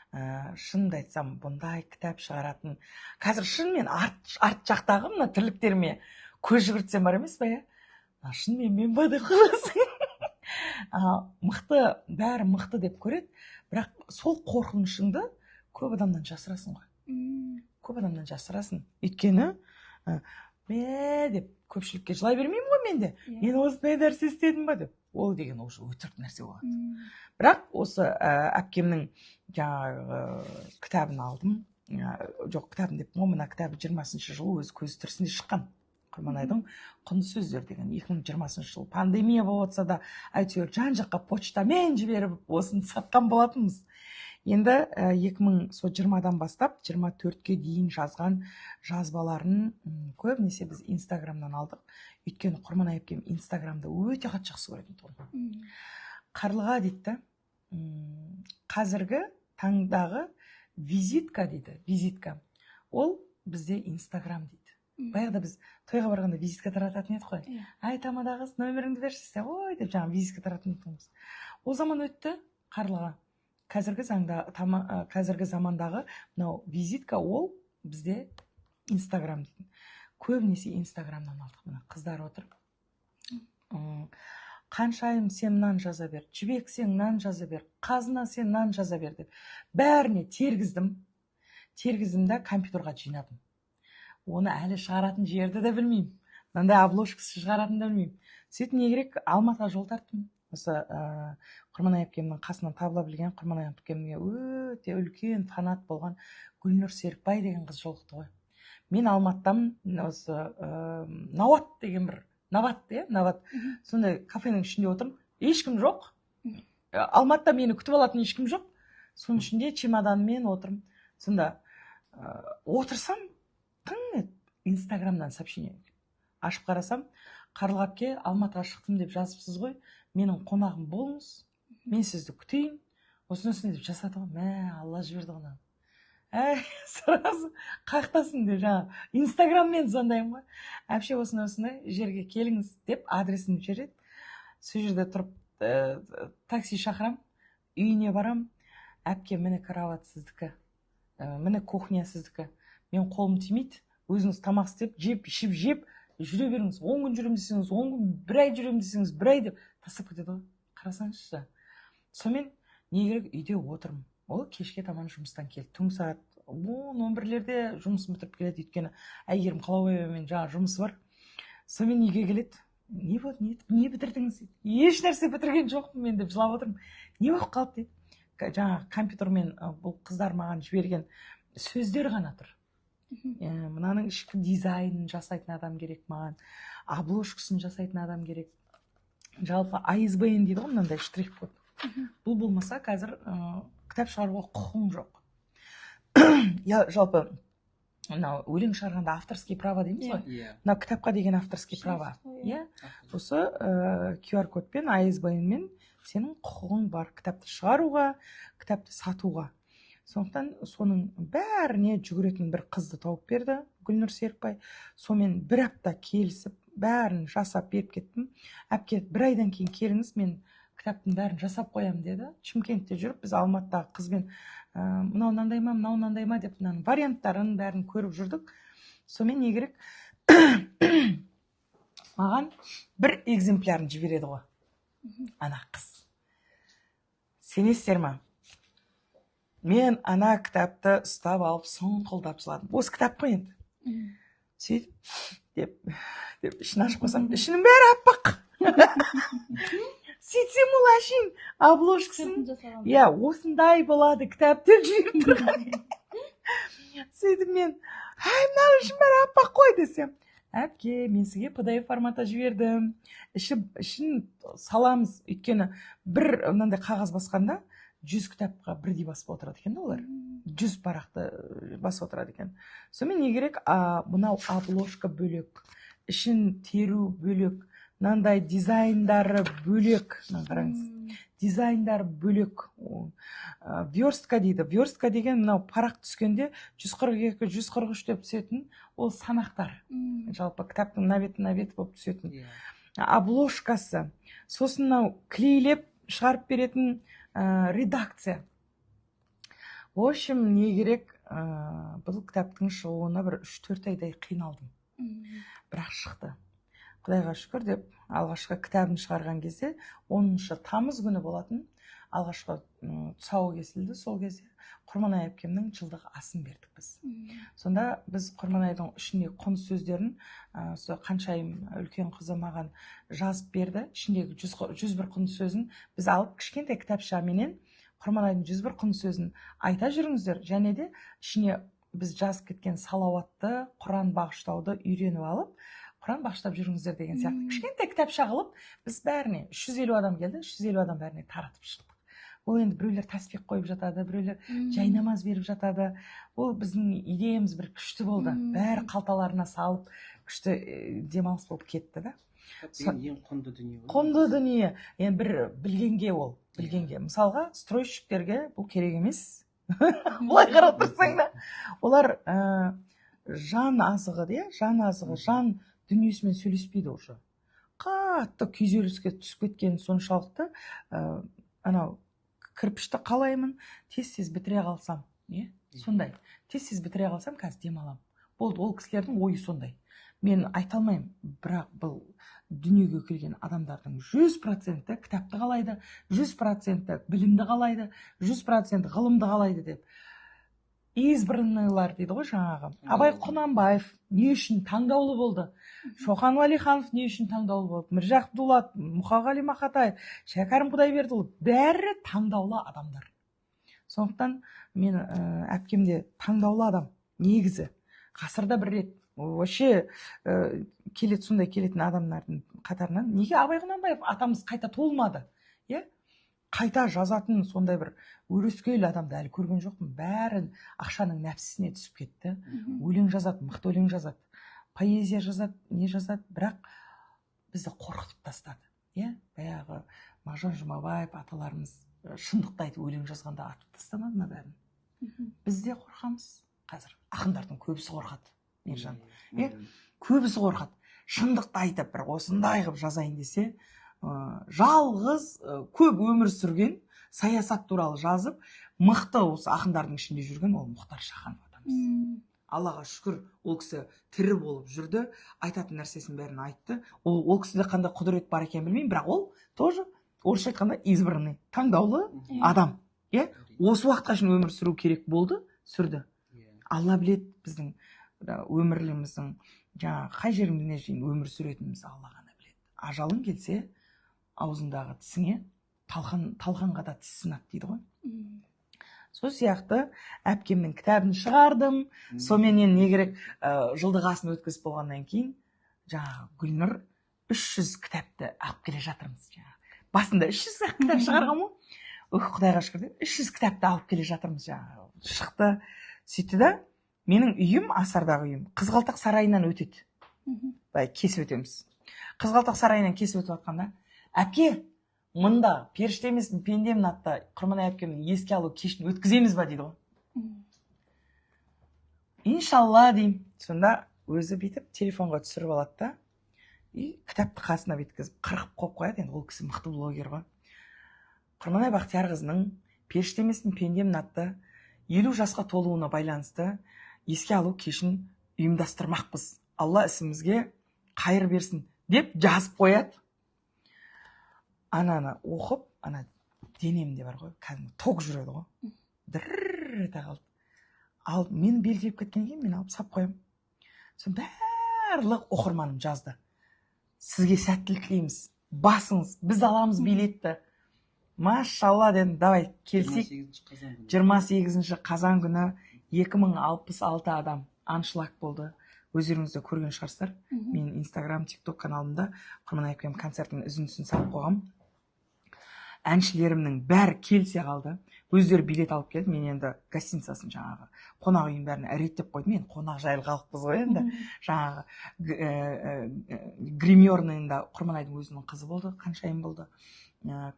Шынымды айтсам, бұндай кітап шығаратын, қазір шынымен арт жақтағы мына тірліктеріме көз жүгіртсем бар емес па, иә? Шынымен мен ба деп қаласың. Мықты, бәрі мықты деп көреді, бірақ сол қорқынышыңды көп адамнан жасырасың ғой. Көп адамнан жасырасың. Өйткені деп көпшілікке жылай бермеймін ғой менде. Мен осындай нәрсе істедім ба деп. Ол деген уже өтірік нәрсе болады. Бірақ осы әпкемнің жаңағы кітабын алдым. Жоқ, кітабын деп, мына кітабы 20-шы жылы өз көзі тірісінде шыққан. Құрманайдың құнды сөздер деген 2020 жыл пандемия болып отса да, әйтеуір жан жаққа почтамен жіберіп осыны сатқан болатынбыз. Енді 2020-дан бастап 24-ке дейін жазған жазбаларын көбінесе біз Инстаграмнан алдық. Өйткені Құрманай әпкем Инстаграмды өте қатты жақсы көретін тұғын. Қарлыға дейді, қазіргі таңдағы визитка дейді, визитка. Ол бізде Инстаграм дейді. Баяғыда біз тойға барғанда визитка тарататын едік қой. Ай, тамада қыз, нөміріңді берші, ой деп жаңа визитка тарататын едік. Ол заман өтті, Қарлыға. Қазіргі замандағы мынау визитка ол бізде Инстаграм дейді. Көбінесе Инстаграмнан алдық. Мына қыздар отырып. Қаншайым сен нан жаза бер, жібек сен нан жаза бер, қазына сен нан жаза бер деп. Бәріне тергіздім да компьютерға жинадым. Оны әлі шығаратын жерді де білмеймін. Мынандай обложкасы шығаратын да білмеймін. Сөйтіп не керек, Алматыға жол тарттым. Осы Құрманай әпкемнің қасынан табыла білген, Құрманай әпкемге өте үлкен фанат болған Гүлнұр Серікбай деген қыз жолықты ғой. Мен Алматыдан осы Нават деген бір, Нават. Сондай кафенің ішінде отырмын. Ешкім жоқ. Алматыда мені күтіп алатын ешкім жоқ. Соның ішінде чемоданмен отырмын. Сонда отырсам, Инстаграмнан сообщение ашып қарасам, Қарлыға әпке, Алматыға шықтым деп жазыпсыз ғой, менің қонағым болыңыз, мен сізді күтейін, осыны деп жасады ғой. Мә, Алла жіберді ғана. Сразу қақтасын деп жаңа Инстаграммен звондаймын ғой. Әпше осындай жерге келіңіз деп адресін жібереді. Сол жерде тұрып такси шақырам, үйіне барам. Әпке, міне кровать сіздікі, міне кухня сіздікі. Мен қолым тимейді, өзіңіз тамақ істеп, жеп, жүре беріңіз. 10 күн жүрем десеңіз, 10 күн, 1 ай жүрем десеңіз, 1 ай деп тастап кетеді ғой. Қарасаңызшы. Сонымен не керек, үйде отырмын. Ол кешке таман жұмыстан келді. Түнгі сағат 11-лерде жұмысын бітіріп келеді. Өйткені әйгерім Қалаубаевамен жаңа жұмысы бар. Сонымен үйге келеді. Не болды, не бітірдіңіз дейді. Еш нәрсе бітірген жоқпын мен деп жылап отырмын. Не болып қалды дейді. Жаңа компьютермен бұл қыздар маған жіберген сөздер ғана тұр. Мынаның ішкі дизайнын жасайтын адам керек маған, обложкасын жасайтын адам керек. Жалпы ISBN дейді ғой, мынандай штрих-код. Бұл болмаса қазір кітап шығаруға құқығым жоқ. Жалпы өлең шығарғанда авторский право дейміз ғой. Мына кітапқа деген авторский право. Осы QR-кодпен, ISBN-мен сенің құқығың бар кітапты шығаруға, кітапты сатуға. Сондықтан соның бәріне жүгіретін бір қызды тауып берді Гүлнұр Серікбай. Сомен 1 апта келісіп, бәрін жасап беріп кеттім. Әпке, 1 айдан кейін келіңіз, мен кітаптың бәрін жасап қоям деді. Шымкентте жүріп, біз Алматыдағы қызбен мынау мынандай ма деп варианттарын бәрін көріп жүрдік. Сомен не керек? Маған бір экземплярын жібереді ғой. Ана қыз. Сенесіздер ма? Мен ана кітапты ұстап алып сұңқылдап жыладым. Осы кітап қой енді. Сөйтіп, деп ішін ашып қойсам, ішінің бәрі аппақ. Сөйтсем ол әшейін обложкасын, осындай болады кітап деп жүріп тұрған. сөйтіп мен мынаның ішін бәрі аппақ қой десем, әпке мен сізге PDF форматта жібердім, ішін саламыз, өйткені бір мынандай қағаз басқанда 100 кітапқа бірдей басып отырады екен, олар 100 парақты басып отырады екен. Сонымен не керек, мынау обложка бөлек, ішін теру бөлек, мынандай дизайндары бөлек, қараңыз, дизайндары бөлек. Верстка дейді. Верстка деген мынау парақ түскенде 142, 143 деп түсетін, ол санақтар. Жалпы кітаптың на бет болып түсетін. Обложкасы. Сосын мынау клейлеп шығарып беретін редакция. В общем, не керек, бұл кітаптың шығуына бір 3-4 айдай қиналдым. Бірақ шықты. Құдайға шүкір деп, алғашқы кітабын шығарған кезде 10 тамыз күні болатын, алғашқы тұсауы кесілді. Сол кезде Құрманай әпкемнің жылдық асын бердік біз. Сонда біз Құрманайдың ішіндегі құнды сөздерін, қаншайым үлкен қызы маған жазып берді. Ішіндегі 101 құнды сөзін біз алып, кішкентай кітапшаменен Құрманайдың 101 құнды сөзін айта жүріңіздер. Және де ішіне біз жазып кеткен салауатты, Құран бағыштауды үйреніп алып, Құран бағыштап жүріңіздер деген сияқты кішкентай кітапша қылып, біз бәріне 350 адам келді, 350 адам бәріне таратып шықтық. Ол енді біреулер тәсбих қойып жатады, біреулер жай намаз беріп жатады. Ол біздің идеямыз бір күшті болды. Бәрі қалталарына салып, күшті демалыс болып кетті да. Ең құнды дүние. Құнды дүние. Енді бір білгенге ол, білгенге. Мысалға, стройщиктерге бұл керек емес. Бұлай қарап тұрсаң да. Олар жан азығы, жан азығы, жан дүниесімен сөйлеспейді уже. Қатты күйзеліске түсіп кеткен соншалықты, анау кірпішті қалаймын, тез-тез бітіре қалсам, сондай. Тез-тез бітіре қалсам, қазір демалам. Болды, ол кісілердің ойы сондай. Мен айта алмаймын, бірақ бұл дүниеге келген адамдардың 100% кітапты қалайды, 100% білімді қалайды, 100% ғылымды қалайды деп. Избранныйлар дейді ғой жаңағы. Абай Құнанбаев не үшін таңдаулы болды? Шоқан Уәлиханов не үшін таңдаулы болды? Міржақып Дулат, Мұқағали Мақатаев, Шәкәрім Құдайбердіұлы, бәрі таңдаулы адамдар. Сондықтан мен әпкемде таңдаулы адам, негізі. Ғасырда бір рет вообще сондай келетін адамдардың қатарынан. Неге Абай Құнанбаев атамыз қайта туылмады? Қайта жазатын сондай бір өрескел адамды әлі көрген жоқпын. Бәрін ақшаның нәпсісіне түсіп кетті. Өлең жазады, мықты өлең жазады, поэзия жазады, не жазады, бірақ бізді қорқытып тастады. Баяғы Мағжан Жұмабаев аталарымыз шындықты айтып өлең жазғанда атып тастамады ма бәрін? Біз де қорқамыз. Қазір ақындардың көбісі қорқады. Мержан, көбісі қорқады. Шындықты айтып, бір осындай қылып жазайын десе, жалғыз көп өмір сүрген, саясат туралы жазып, мықты осы ақындардың ішінде жүрген ол Мұхтар Шаханов атамыз. Аллаға шүкір, ол кісі тірі болып жүрді, айтатын нәрсесін бәрін айтты. Ол кісіде қандай құдірет бар екен білмеймін, бірақ ол тоже орысша айтқанда избранный, таңдаулы адам. Осы уақытқа шейін өмір сүру керек болды, сүрді. Алла біледі біздің өмірліміздің қай жерімізде шейін өмір сүретінімізді Алла ғана біледі. Ажалың келсе, аузындағы тісіңе талқанға да тіс сынады дейді ғой. Сол сияқты әпкемнің кітабын шығардым. Сонымен не керек, жылдық асын өткізіп болғаннан кейін жаңағы Гүлнұр 300 кітапты алып келе жатырмыз. Басында 300 кітап шығарған ғой. Құдайға шүкір деп 300 кітапты алып келе жатырмыз. Шықты. Сөйтті да, менің үйім, Асардағы үйім, Қызғалдақ сарайынан өтеді. Кесіп өтеміз. Қызғалдақ сарайынан кесіп өтіп жатқанда, әпке, мұнда періште емеспін, пендемін атты Құрманай әпкемнің еске алу кешін өткіземіз ба дейді ғой. Иншалла деймін. Сонда өзі бүйтіп телефонға түсіріп алады да, кітапты қасына бүйткізіп қырқып қойып қояды. Енді ол кісі мықты блогер ғой. Құрманай Бақтиярқызының періште емеспін, пендемін атты 50 жасқа толуына байланысты еске алу кешін ұйымдастырмақпыз. Алла ісімізге қайыр берсін деп жазып қояды. Ананы оқып, ана денемде бар ғой, кәдімгі ток жүреді ғой. Дірррр ете қалды. Ал мен белгілеп кеткен кейін мен алып сап қоям. Сон барлық оқырманым жазды. Сізге сәттілік тілейміз. Басыңыз, біз аламыз билетті. Машалла дедім, давай келсек. 28 қазан күні 2066 адам аншлаг болды. Өздеріңіз де көрген шығарсыздар. Мен Инстаграм, ТикТок каналымда Құрманай әпкем концертінің үзіндісін салып қойғам. Әншілерімнің бәрі келсе қалды. Өздері билет алып келді. Мен енді гостиницасын жаңағы қонақ үйін бәрін реттеп қойдым. Мен қонақ жайлы халықпыз ғой енді. Жаңағы гримерныйында Құрманайдың өзінің қызы болды, қаншайым болды.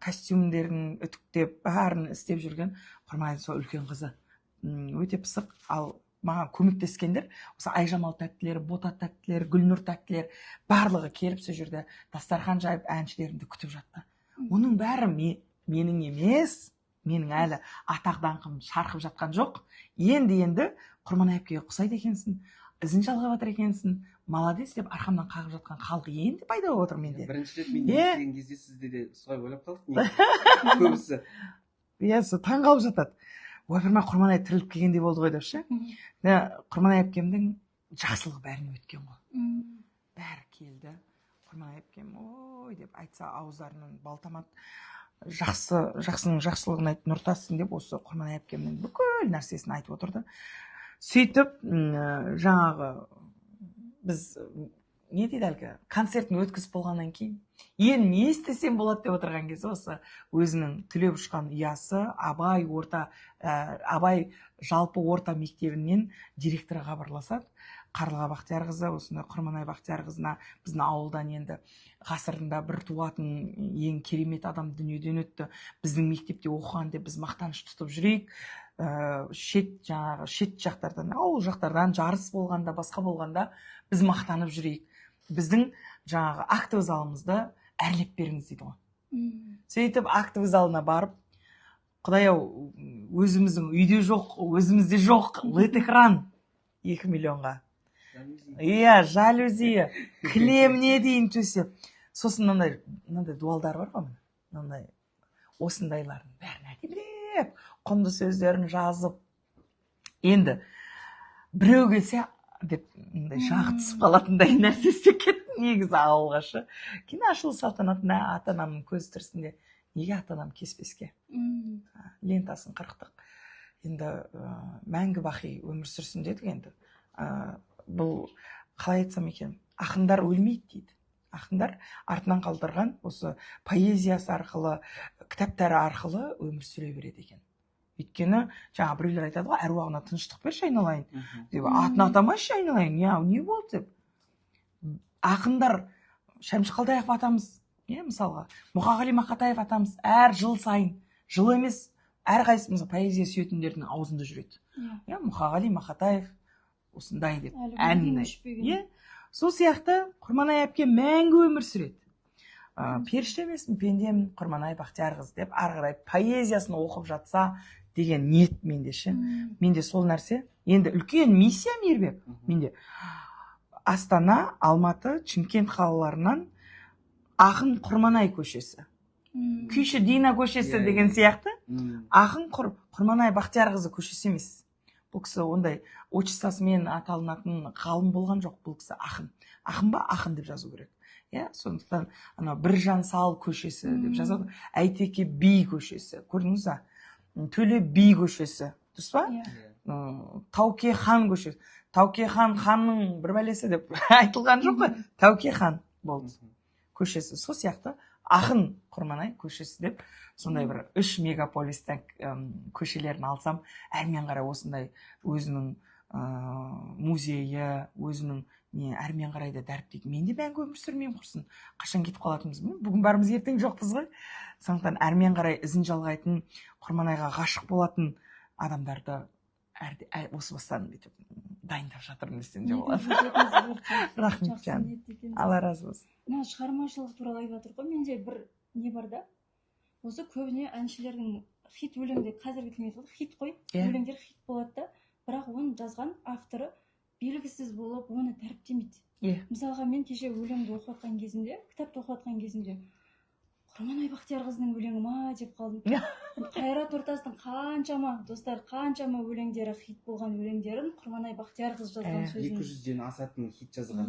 Костюмдерін үтіктеп, бәрін істеп жүрген Құрманайдың сол үлкен қызы. Өте пысық. Ал маған көмектескендер осы Айжамал тәттілер, Бота тәттілер, Гүлнұр тәттілер барлығы келіп сол жерде дастархан жайып әншілерімді күтіп жатты. Оның бәрі менің емес, менің әлі атақ даңқым шарқып жатқан жоқ. Енді Құрманай әпкеге ұқсайды екенсің, ізін жалғап жатыр екенсің, молодец деп арқамнан қағып жатқан халық енді пайда болып отыр менде. Бірінші рет мен естіген кезде сізде де солай ойлап қалдық. Көбісі. Сол таң қалып жатады. Ойпырма Құрманай тіріліп келгендей болды ғой деп ше. Құрманай әпкемнің жақсылығы бәріне өткен ғой. Бәрі келді. Құрманай әпкем ой деп айтса ауыздарынан балтамат, жақсының жақсылығын айт, нұртасын деп осы Құрманай әпкемнің бүкіл нәрсесін айтып отырды. Сөйтіп жаңағы біз не дейді әлгі концертін өткізіп болғаннан кейін енді не істесем болады деп отырған кезде осы өзінің түлеп ұшқан ұясы Абай жалпы орта мектебінен директоры хабарласады. Қарлыға Бақтиярқызы, осындай Құрманай Бақтиярқызына біздің ауылдан енді ғасырында бір туатын ең керемет адам дүниеден өтті. Біздің мектепте оқыған деп біз мақтаныш тұтып жүрейік. Шет жақтардан, ауыл жақтардан жарыс болғанда, басқа болғанда біз мақтанып жүрейік. Біздің жаңағы актовый залымызды әрлеп беріңіз дейді ғой. Сөйтіп актовый залына барып, Құдай-ау, өзіміздің үйде жоқ, өзімізде жоқ, LED экран 2 миллионға. Жалюзи, кілеміне дейін төсеп. Сосын мынандай дуалдар бар ғой, мынандай осындайлардың бәрін әдемілеп, құнды сөздерін жазып. Енді біреу келсе деп жағы түсіп қалатындай нәрсе істеп кеттім негізі ауылғашы. Кейін ашылу салтанатында ата-анамның көзі тірісінде неге ата-анам кеспеске? Лентасын қырықтық. Енді мәңгі бақи өмір сүрсін дедік енді. Бұл қалай айтсам екен, ақындар өлмейді дейді. Ақындар артынан қалдырған осы поэзиясы арқылы, кітаптары арқылы өмір сүре береді екен. Өйткені жаңа біреулер айтады ғой, әруағына тыныштық берші айналайын деп, атын атамайшы айналайын, не болды деп. Ақындар Шәмші Қалдаяқов атамыз, мысалға, Мұқағали Мақатаев атамыз әр жыл сайын, жыл емес, әр қайсымыз поэзия сүйетіндердің аузында жүреді. Мұқағали Мақатаев осындай деп әнін. Сол сияқты Құрманай әпке мәңгі өмір сүреді. Періште емеспін, пендемін, Құрманай Бақтиярқызы деп ары қарай поэзиясын оқып жатса деген ниет менде ше. Менде сол нәрсе. Енді үлкен миссия Мейірбек. Менде Астана, Алматы, Шымкент қалаларынан ақын Құрманай көшесі, күйші Дина көшесі деген сияқты ақын Құрманай Бақтиярқызы көшесі емес. Бұл кісі ондай отчествосымен аталынатын ғалым болған жоқ. Бұл кісі ақын. Ақын ба? Ақын деп жазу керек. Сондықтан Біржан Сал көшесі деп жазады. Әйтеке би көшесі. Көрдіңіз ба? Төле би көшесі. Дұрыс па? Тауке хан көшесі. Тауке ханның бір бәлесі деп айтылған жоқ қой. Тауке хан болды көшесі. Сол сияқты ақын Құрманай көшесі деп сондай бір 3 мегаполистен көшелерін алсам, әрмен қарай осындай өзінің музейі, өзінің әрмен қарай да дәріптейді. Мен де мәңгі өмір сүрмеймін құрсын. Қашан кетіп қалатынымыз? Бүгін барымыз ертең жоқпыз ғой. Сондықтан әрмен қарай ізін жалғайтын, Құрманайға ғашық болатын адамдарды осы бастан дайындап жатырмын десем де болады. Рахмет жан. Алла разы болсын. Шығармашылық туралы айтып жатыр ғой. Менде бір не бар да. Осы көбіне әншілердің хит өлеңде, қазіргі тілмен хит қой, өлеңдер хит болады да, бірақ оны жазған авторы белгісіз болып, оны дәріптемейді. Мысалға мен кеше өлеңді оқып жатқан кезімде, кітапты оқып жатқан кезімде, Құрманай Бақтиярқызының өлеңі ма деп қалдым. Қайрат Нұртастың қаншама өлеңдері хит болған өлеңдерін Құрманай Бақтиярқыз жазған сөзін. 200-ден асатын хит жазған.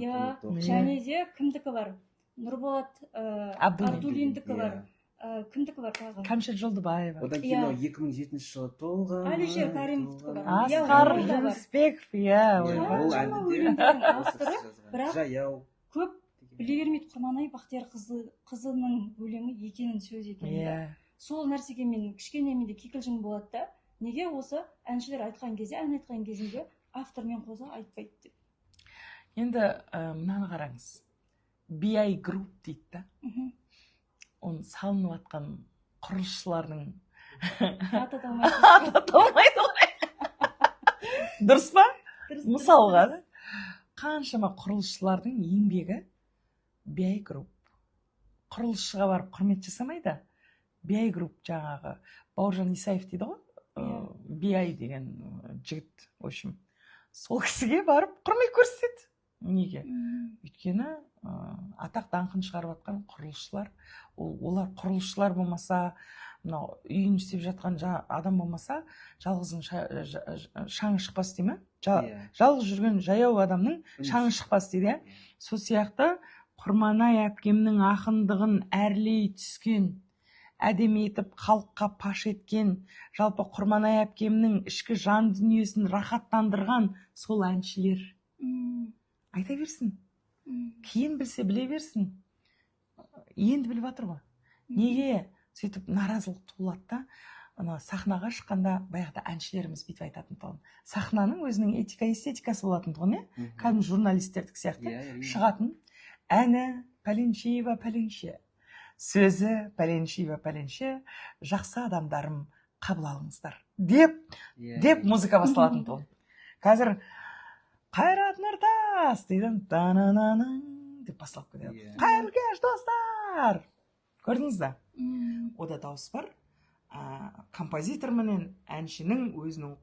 Және де кімдікі бар? Нұрболат Абдуллиндікі бар. кімдікі бар тағы? Кәмшат Жолдыбаева. Одан кейін 2007 жылы толған. Әлішер Кәрімовтікі бар. Асқар Жүнісбеков, Ол әнді де авторы, бірақ жаяу. көп біле бермейді Құрманай Бақтияр қызының өлеңі екенін сөз екенін. Сол нәрсеге мен кішкене менде кикілжің болады да, неге осы әншілер айтқан кезде, ән айтқан кезінде автормен қоса айтпайды деп. Енді мынаны қараңыз. BI Group дейді да. Оны салынып атқан құрылысшылардың Аты аталмайды ғой. Дұрыс па? Мысалға қаншама құрылысшылардың еңбегі BI Group. Құрылысшыға барып құрмет жасамайды. BI Group жаңағы Бауыржан Исаев дейді ғой. BI деген жігіт, в общем, сол кісіге барып құрмет көрсетеді. Неге? Өйткені атақ даңқын шығарып жатқан құрылысшылар, олар құрылысшылар болмаса, мынау үйін істеп жатқан адам болмаса, жалғыздың шаңы шықпас дей ме? Жалғыз жүрген жаяу адамның шаңы шықпас дейді. Сол сияқты Құрманай әпкемнің ақындығын әрлей түскен, әдемі етіп халыққа паш еткен, жалпы Құрманай әпкемнің ішкі жан дүниесін рахаттандырған сол әншілер. Айта берсін. Кейін білсе біле берсін. Енді біліп жатыр ғой. Неге сөйтіп наразылық туылады да, сахнаға шыққанда баяғыда әншілеріміз бүйтіп айтатын тұғын. Сахнаның өзінің этика-эстетикасы болатын тұғын, кәдімгі журналистердік сияқты шығатын. Әні пәленшеева пәленше, сөзі пәленшеева пәленше, жақсы адамдарым қабыл алыңыздар деп музыка басталатын тұғын. Қазір Қайрат Нұртас дейдім, та-на-на-на деп басталып кетеді. Қайырлы кеш, достар! Көрдіңіз да? Ода дауыс бар. Композитор менен әншінің өзінің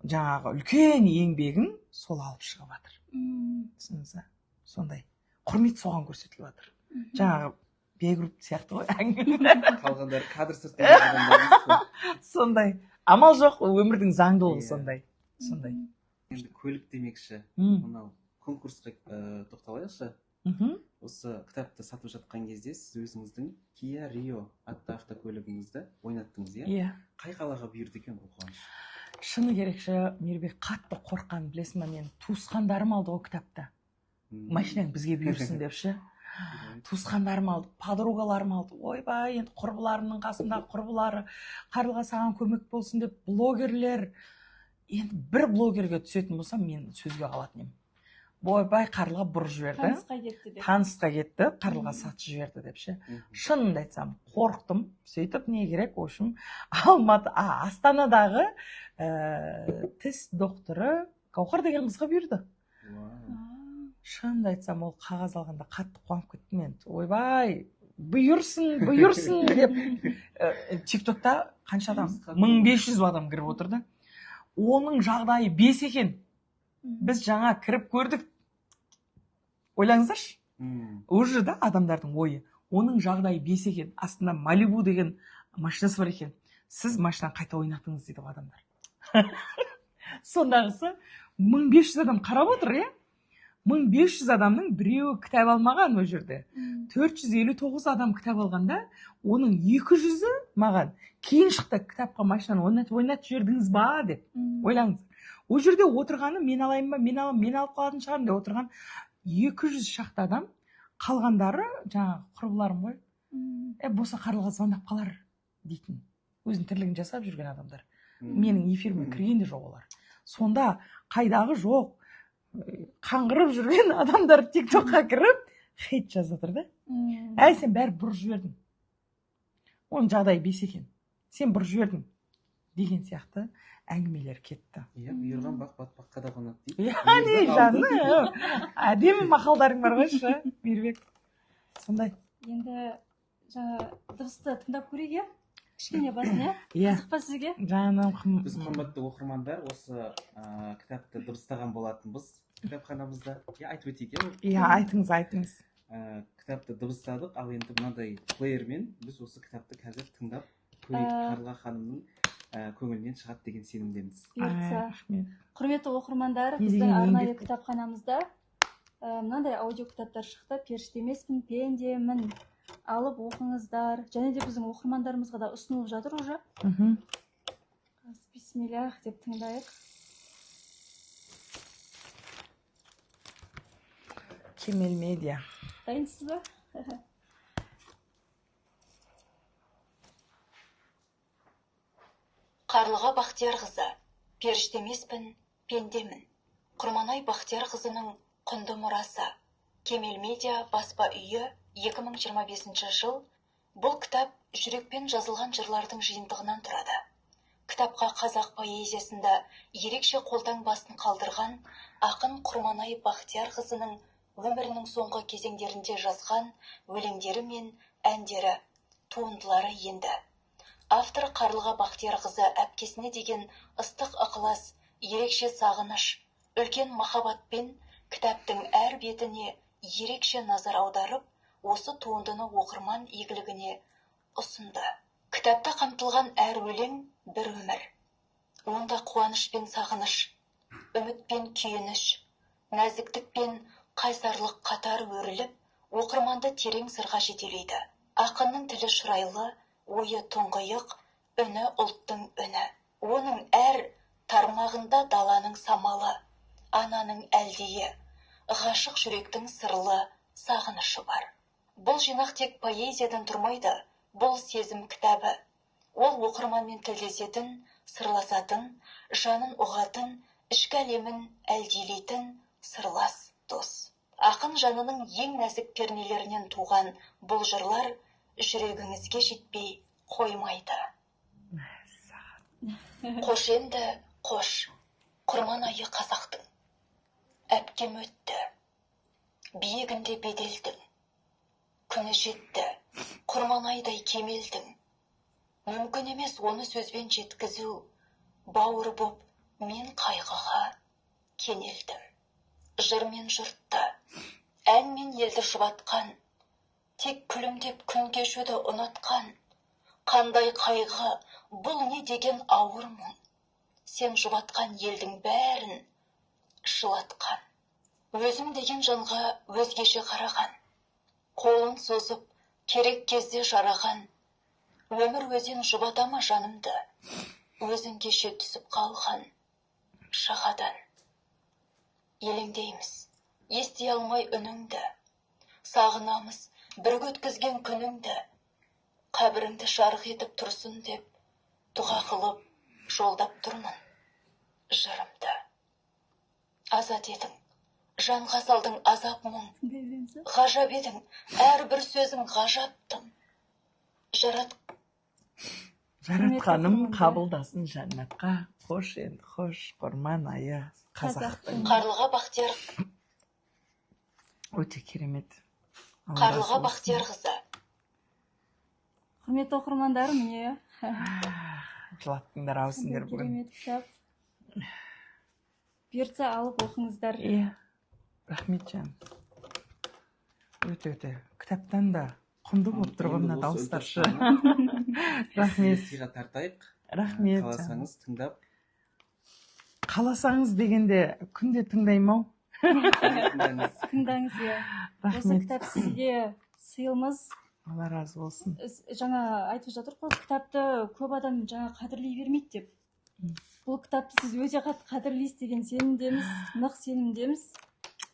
жаңағы үлкен еңбегін сол алып шығып жатыр. Түсініңіз ба? Сондай. Құрмет соған көрсетіліп жатыр. Жаңағы бейгруп сияқты ғой. Қалғандар кадр сыртында. Сондай. Амал жоқ, өмірдің заңдылығы сондай. Сондай. Енді көлік демекші, мынау конкурсқа тоқталайықшы. Осы кітапты сатып жатқан кезде сіз өзіңіздің Kia Rio атты автокөлігіңізді ойнаттыңыз, иә? Қай қалаға бұйырды екен бұл қуаныш? Шыны керекші, Мейірбек қатты қорыққан, білесің ба, мен туысқандарым алды ғой кітапты. Машинаң бізге бұйырсын депші. Туысқандарым алды, подругаларым алды. Ойбай, енді құрбыларымның қасында құрбылары, Қарлыға саған көмек болсын деп блогерлер. Енді бір блогерге түсетін болсам, мен сөзге қалатын ем. Ойбай, Қарлыға бұрып жіберді. Танысқа кетті, Қарлыға сатып жіберді депші. Шынымды айтсам, қорықтым. Сөйтіп не керек, общем, Астанадағы тіс докторы Гаухар деген қызға бұйырды. Шынымды айтсам, ол қағаз алғанда қатты қуанып кеттім мен. Ойбай, бұйырсын деп тиктокта қанша адам? 1500 адам кіріп отырды. Оның жағдайы 5 екен. Біз жаңа кіріп көрдік. Ойлаңыздаршы. Уже да адамдардың ойы. Оның жағдайы 5 екен. Астында Малибу деген машинасы бар екен. Сіз машинаны қайта ойнаттыңыз дейді адамдар. Сондағысы 1500 адам қарап отыр, е? 1500 адамның біреуі кітап алмаған о жерде. 459 адам кітап алғанда, оның 200-і маған кейін шықты кітапқа машинаны ойнатып жібердіңіз ба деп. Ойлаңыз. О жерде отырғаны мен алайын ба, мен алып қалатын шығармын деп отырған 200 шақты адам, қалғандары жаңағы құрбыларым ғой. Болса Қарлыға звондап қалар дейтін. Өзінің тірлігін жасап жүрген адамдар. Менің эфиріме кірген де жоқ олар. Сонда қайдағы жоқ, қаңғырып жүрген адамдар тиктокқа кіріп хейт жазып жатыр да. Әй, сен бәрі бұрып жібердің. Оның жағдайы 5 екен. Сен бұрып жібердің деген сияқты әңгімелер кетті. Бұйырған бақ батпаққа да қонады дейді. Не жаным, әдемі мақалдарың бар ғойшы, Мейірбек. Сондай. Енді жаңа дыбысты тыңдап көрейік, кішкене басын, е? Қызық па сізге? Жаным, біз қымбатты оқырмандар осы кітапты дыбыстаған болатынбыз кітапханамызда. Айтып өтейік, е? Айтыңыз. Кітапты дыбыстадық, ал енді мынадай плеермен біз осы кітапты қазір тыңдап көрейік. Қарлыға ханымның көңілінен шығады деген сенімдеміз. Құрметті оқырмандар, біздің арнайы кітапханамызда мынандай аудио кітаптар шықты. Періште емеспін, пендемін. алып оқыңыздар. Және де біздің оқырмандарымызға да ұсынылып жатыр уже. Бисмиллах деп тыңдайық. Кемел медиа. Дайынсыз ба? Қарлыға Бақтиярқызы, періште емеспін, пендемін. Құрманай Бақтиярқызының құнды мұрасы. Кемел медиа баспа үйі 2025 жыл. Бұл кітап жүрекпен жазылған жырлардың жиынтығынан тұрады. Кітапқа қазақ поэзиясында ерекше қолтаңбасын қалдырған ақын Құрманай Бақтиярқызының өмірінің соңғы кезеңдерінде жазған өлеңдері мен әндері, туындылары енді. Автор Қарлыға Бақтиярқызы әпкесіне деген ыстық ықылас, ерекше сағыныш, үлкен махаббатпен кітаптың әр бетіне ерекше назар аударып, осы туындыны оқырман игілігіне ұсынды. Кітапта қамтылған әр өлең бір өмір. Онда қуаныш пен сағыныш, үміт пен күйініш, нәзіктік пен қайсарлық қатар өріліп, оқырманды терең сырға жетелейді. Ақынның тілі шырайлы, ойы тұңғиық, үні ұлттың үні. Оның әр тармағында даланың самалы, ананың әлдейі, ғашық жүректің сырлы сағынышы бар. Бұл жинақ тек поэзиядан тұрмайды, бұл сезім кітабы. Ол оқырманмен тілдесетін, сырласатын, жанын ұғатын, ішкі әлемін әлдилейтін сырлас дос. Ақын жанының ең нәзік пернелерінен туған бұл жырлар жүрегіңізге жетпей қоймайды. Қош енді, қош, Құрманайы қазақтың. Әпкем өтті, биігінде беделдің. Күні жетті, Құрманайдай кемелдің. Мүмкін емес оны сөзбен жеткізу, бауыр боп мен қайғыға кенелдім. Жыр мен жұртты, ән мен елді жұбатқан, тек күлімдеп күн кешуді ұнатқан. Қандай қайғы, бұл не деген ауыр мұң. Сен жұбатқан елдің бәрін жылатқан. Өзім деген жанға өзгеше қараған. Қолын созып, керек кезде жараған. Өмір өзен жұбатама жанымды. Өзің кеше түсіп қалған жағадан. Елеңдейміз, ести алмай үніңді. Сағынамыз, бірге өткізген күніңді. Қабіріңді жарық етіп тұрсын деп, дұға қылып, жолдап тұрмын жырымды. Азат едің, жанға салдың азап мұң. Ғажап едің, әрбір сөзің ғажаптым. Жаратқаным қабылдасын жәннатқа, қош енді, қош, Құрманайы қазақтың. Қарлыға Бақтияр. Өте керемет. Қарлыға Бақтиярқызы. Құрметті оқырмандарым, міне. Жылаттыңдар аусыңдар бүгін. Керемет кітап. Берса алып оқыңыздар. Рахмет жан. Өте. Кітаптан да құнды болып тұрған мына дауыстаршы. Рахмет. Сыйға тартайық. Рахмет. Қаласаңыз тыңдап. Қаласаңыз дегенде күнде тыңдаймын ау. Тыңдаңыз, иә. Осы кітап сізге сыйлымыз. Алла разы болсын. Жаңа айтып жатыр ғой, кітапты көп адам жаңа қадірлей бермейді деп. Бұл кітапты сіз өте қатты қадірлейсіз деген сенімдеміз, нық сенімдеміз.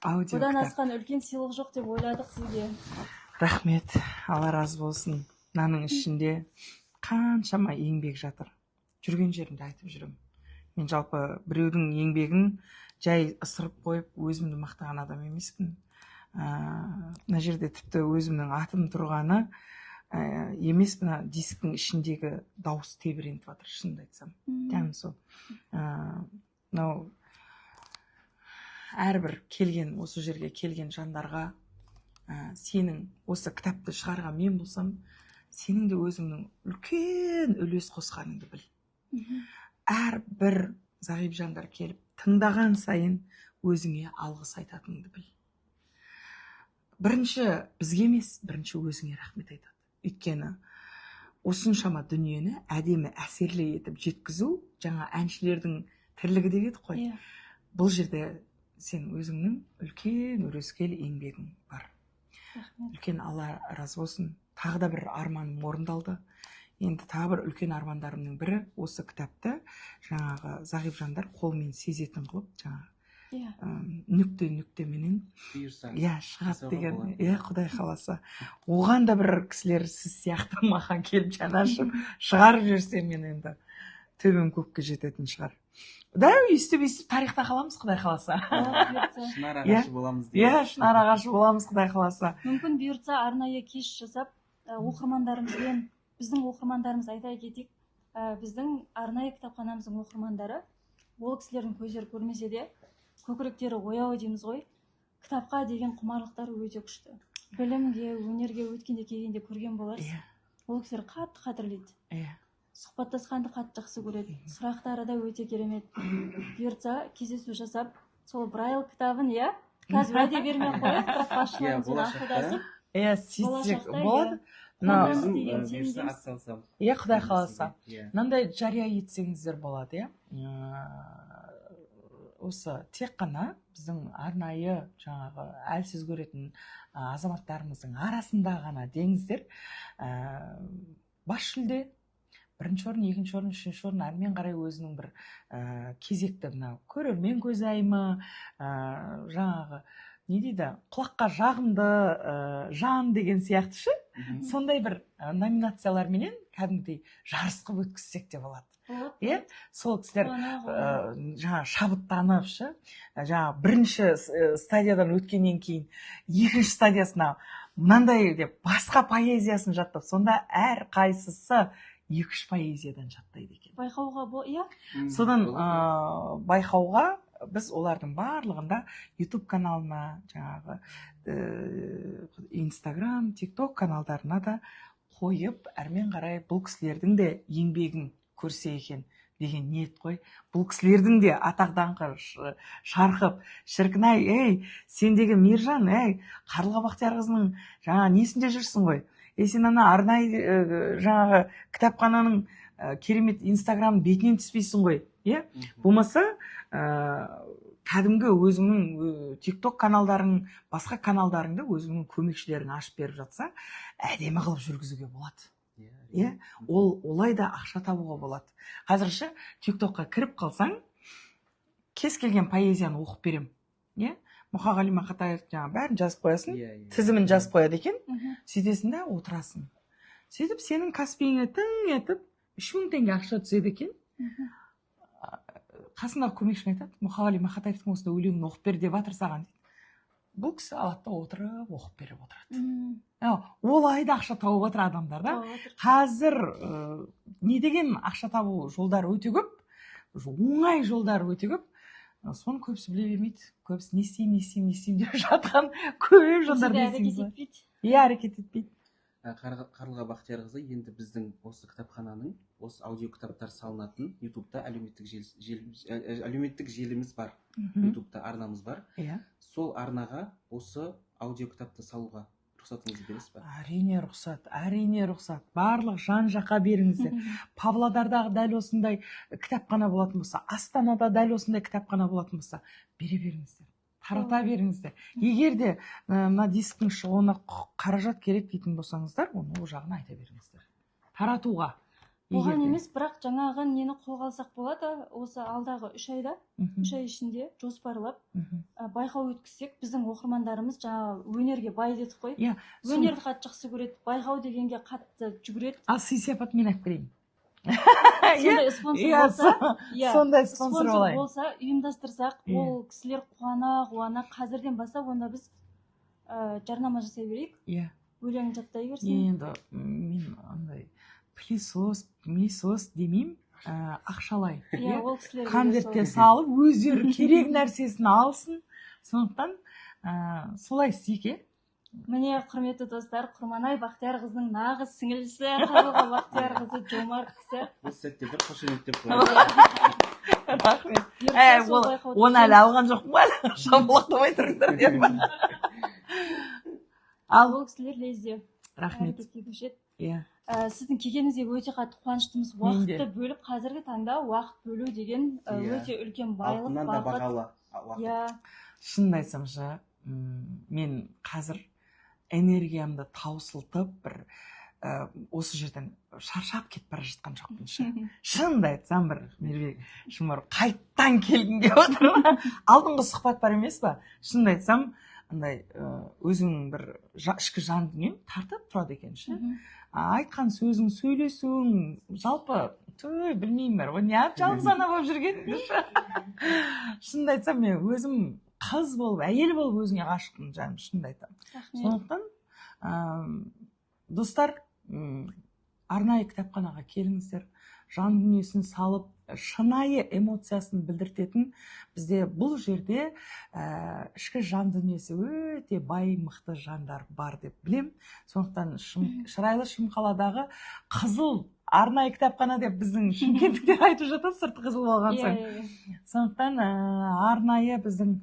Одан асқан үлкен сыйлық жоқ деп ойладық сізге. Рахмет, Алла разы болсын. Мынаның ішінде қаншама еңбек жатыр. Жүрген жерімде айтып жүрем. Мен жалпы біреудің еңбегін жай ысырып қойып, өзімді мақтаған адам емеспін. Мына жерде тіпті өзімнің атым тұрғаны емес, мына дисктің ішіндегі дауыс тебірентіп жатыр, шынымды айтсам. Яғни сол. Мынау әрбір келген, осы жерге келген жандарға сенің осы кітапты шығарған мен болсам, сенің де өзіңнің үлкен үлес қосқаныңды біл. Әрбір зағип жандар келіп тыңдаған сайын өзіңе алғыс айтатыныңды біл. Бірінші бізге емес, бірінші өзіңе рахмет айтады. Өйткені осыншама дүниені әдемі әсерлі етіп жеткізу, жаңа әншілердің тірлігі деп еді қой. Бұл жерде сен өзіңнің үлкен өрескел еңбегің бар. Үлкен Алла разы болсын. тағы да бір арманым орындалды. Енді тағы бір үлкен армандарымның бірі осы кітапты жаңағы зағип жандар қолмен сезетін қылып, жаңағы нүктеменен шығады деген. Құдай қаласа. Оған да бір кісілер сіз сияқты маған келіп жанашып шығарып жіберсе, мен енді төбем көкке жететін шығар. Да, өйстіп тарихта қаламыз, Құдай қаласа. Шынар ағашы боламыз. Шынар ағашы боламыз, Құдай қаласа. Мүмкін бұйыртса арнайы кеш жасап, оқырмандарымызбен, біздің оқырмандарымыз айта кетейік, біздің арнайы кітапханамыздың оқырмандары, ол кісілердің көздері көрмесе де, көкіректері ояу дейміз ғой, кітапқа деген құмарлықтары өте күшті. Білімге, өнерге өткенде келгенде көрген боларсыз. Ол кісілер қатты қадірлейді. Сұхбаттасқанды қатты жақсы көреді. Сұрақтары да өте керемет. Бұйыртса кездесу жасап, сол Braille кітабын, қазір уәде бермей қояйық, бірақ басшыларымызбен ақылдасып, сөйтсек болады. Құдай қаласа. Мынандай жария етсеңіздер болады, осы тек қана біздің арнайы жаңағы әлсіз көретін азаматтарымыздың арасында ғана деңіздер. Бас жүлде, бірінші орын, екінші орын, үшінші орын әрмен қарай өзінің бір кезекті көрермен көзайымы, жаңағы не дейді, құлаққа жағымды жан деген сияқты ше, сондай бір номинацияларменен кәдімгідей жарыс қылып өткізсек те болады. Сол кісілер жаңа шабыттанып ше, жаңа бірінші стадиядан өткеннен кейін екінші стадиясына мынандай деп басқа поэзиясын жаттап, сонда әр қайсысы 2-3 поэзиядан жаттайды екен. Байқауға содан байқауға біз олардың барлығында YouTube каналына, жаңағы Instagram, TikTok каналдарына да қойып, әрмен қарай бұл кісілердің де еңбегін көрсе екен деген ниет қой. Бұл кісілердің де атақ-даңқы шарқып, шіркін-ай, сендегі Мейіржан, Қарлыға Бақтиярқызының жаңа несінде жүрсің ғой. Сен ана арнайы жаңағы кітапхананың керемет Инстаграм бетінен түспейсің ғой. Болмаса кәдімгі өзіңнің TikTok каналдарың, басқа каналдарыңды өзіңнің көмекшілерің ашып беріп жатса, әдемі қылып жүргізуге болады. Олай да ақша табуға болады. Қазірше TikTokқа кіріп қалсаң, кез келген поэзияны оқып берем. Мұқағали Мақатаев жаңа бәрін жазып қоясың, тізімін жазып қояды екен, сөйтесің да отырасың. Сөйтіп сенің каспиіңе тың етіп 3000 теңге ақша түседі екен. Қасындағы көмекшің айтады, Мұқағали Мақатаевтың осында өлеңін оқып бер деп жатыр саған дейді. Бұл кісі алатта отырып оқып беріп отырады. Ол айда ақша тауып отыр адамдар да. Қазір не деген ақша табу жолдары өте көп, оңай жолдары өте көп. Соны көбісі біле бермейді. Көбісі не істеймін деп жатқан көп жандар әрекет етпейді. Қарлыға Бақтиярқызы енді біздің осы кітапхананың, осы аудио кітаптар салынатын YouTube'да әлеуметтік желіміз бар. YouTube'да арнамыз бар. Сол арнаға осы аудио кітапты салуға рұқсатыңызды бересіз бе? Әрине рұқсат. Барлық жан-жаққа беріңіздер. Павлодардағы дәл осындай кітапхана болатын болса, Астанада дәл осындай кітапхана болатын болса, бере беріңіздер. Тарата беріңіздер. Егер де мына дисктің шығуына қаражат керек дейтін болсаңыздар, оны ол жағына айта беріңіздер. Таратуға. Оған емес, бірақ жаңағы нені қолға алсақ болады, осы алдағы 3 айда, 3 ай ішінде жоспарлап байқау өткізсек, біздің оқырмандарымыз жаңа өнерге бай дедік қой. Өнерді қатты жақсы көреді, байқау дегенге қатты жүгіреді. Ал сый-сияпат мен алып берейін. Сондай спонсор болса, ұйымдастырсақ, ол кісілер қуана қазірден бастап, онда біз жарнама жасай берейік. Өлең жаттай берсін. Енді мен андай пылесос демеймін, ақшалай. Конвертке салып, өздері керек нәрсесін алсын. Сондықтан солай істейік. Міне, құрметті достар, Құрманай Бақтиярқызының нағыз сіңілісі, Қарлыға Бақтиярқызы жомарт кісі. Осы сәтте бір қошеметтеп қояды. Рахмет. Оны әлі алған жоқпын ба? Шамбылақтамай тұрыңдар деп. Ал ол кісілер лезде. Рахмет. Сіздің келгеніңізге өте қатты қуаныштымыз. Уақытты бөліп, қазіргі таңда уақыт бөлу деген өте үлкен байлық, алтыннан да бағалы уақыт. Шынын айтсам, мен қазір энергиямды таусылтып бір осы жерден шаршап кетіп бара жатқан жоқпын ше. Шынымды айтсам бір Мейірбек шымыр қайттан келгім келіп отыр. Алдыңғы сұхбат бар емес па? Шынымды айтсам андай өзіңнің бір ішкі жан дүниең тартып тұрады екен ше. Айтқан сөзің, сөйлесуің, жалпы білмеймін бар ғой, неғып жалғыз ана болып жүргеніңді ше. Шынымды айтсам мен өзім қыз болып, әйел болып өзіңе ғашықпын жаным, шынымды айтамын. Сондықтан достар, арнайы кітапханаға келіңіздер, жан дүниесін салып, шынайы эмоциясын білдіртетін бізде бұл жерде ішкі жан дүниесі өте бай, мықты жандар бар деп білем. Сондықтан Шырайлы Шымқаладағы қызыл арнайы кітапхана деп біздің шымкенттіктер айтып жатады, сырты қызыл болған соң. Сондықтан арнайы біздің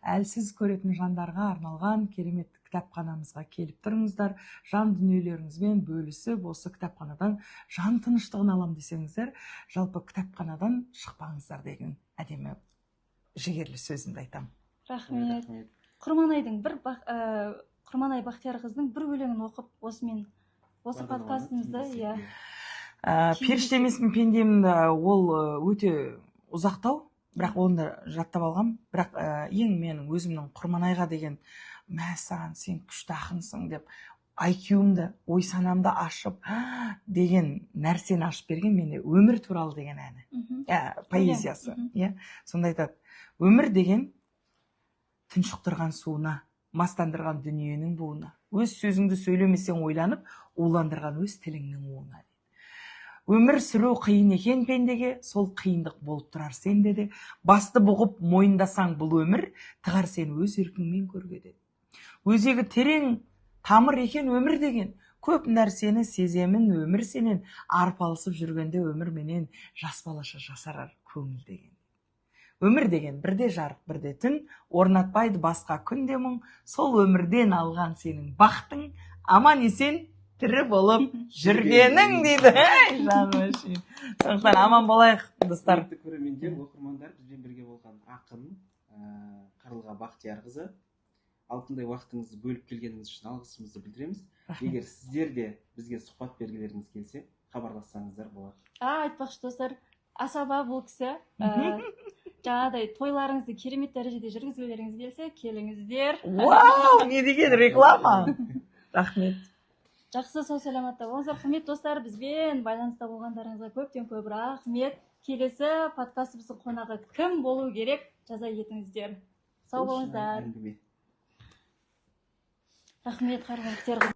әлсіз көретін жандарға арналған керемет кітапханамызға келіп тұрыңыздар, жан дүниелеріңізбен бөлісіп, осы кітапханадан жан тыныштығын алам десеңіздер, жалпы кітапханадан шықпаңыздар деген әдемі жігерлі сөзімді айтам. Рахмет. Құрманайдың Құрманай Бақтиярқызының бір өлеңін оқып, осы подкастымызды, періште емеспін пендемді, ол өте ұзақтау, бірақ оны да жаттап алғам. Бірақ ең менің өзімнің Құрманайға деген мәссаған сен күшті ақынсың деп IQ-мді, ой санамды ашып деген нәрсені ашып берген менде өмір туралы деген әні. Поэзиясы. Сонда айтады, өмір деген тұншықтырған суына, мастандырған дүниенің буына, өз сөзіңді сөйлемесең ойланып, уландырған өз тіліңнің уына. Өмір сүру қиын екен пендеге, сол қиындық болып тұрар сенде де. Басты бұғып мойындасаң бұл өмір, тығар сен өз еркіңмен көргеде. Өзегі терең тамыр екен өмір деген, көп нәрсені сеземін өмір сенен, арпалысып жүргенде өмір менен жас балаша жасарар көңіл деген. Өмір деген бірде жарық, бірде түн, орнатпайды басқа күнде мұң, сол өмірден алған сенің бақтың, аман есен тірі болып жүргенің дейді. Жаным үшін. Сондықтан аман болайық, достар. Көрермендер, оқырмандар, бізбен бірге болған ақын Қарлыға Бақтиярқызы, алтындай уақытыңызды бөліп келгеніңіз үшін алғысымызды білдіреміз. Егер сіздер де бізге сұхбат бергілеріңіз келсе, хабарлассаңыздар болады. Айтпақшы достар, асаба бұл кісі жаңағыдай тойларыңызды керемет дәрежеде жүргізгілеріңіз келсе, келіңіздер. Вау, не деген реклама. Рахмет. Жақсы, сау саламатта болыңыздар. Құрметті достар, бізбен байланыста болғандарыңызға көптен көп рахмет. Келесі подкастымыздың қонағы кім болу керек, жаза кетіңіздер. Сау болыңыздар. Рахмет, Қарлыға Бақтиярқызы.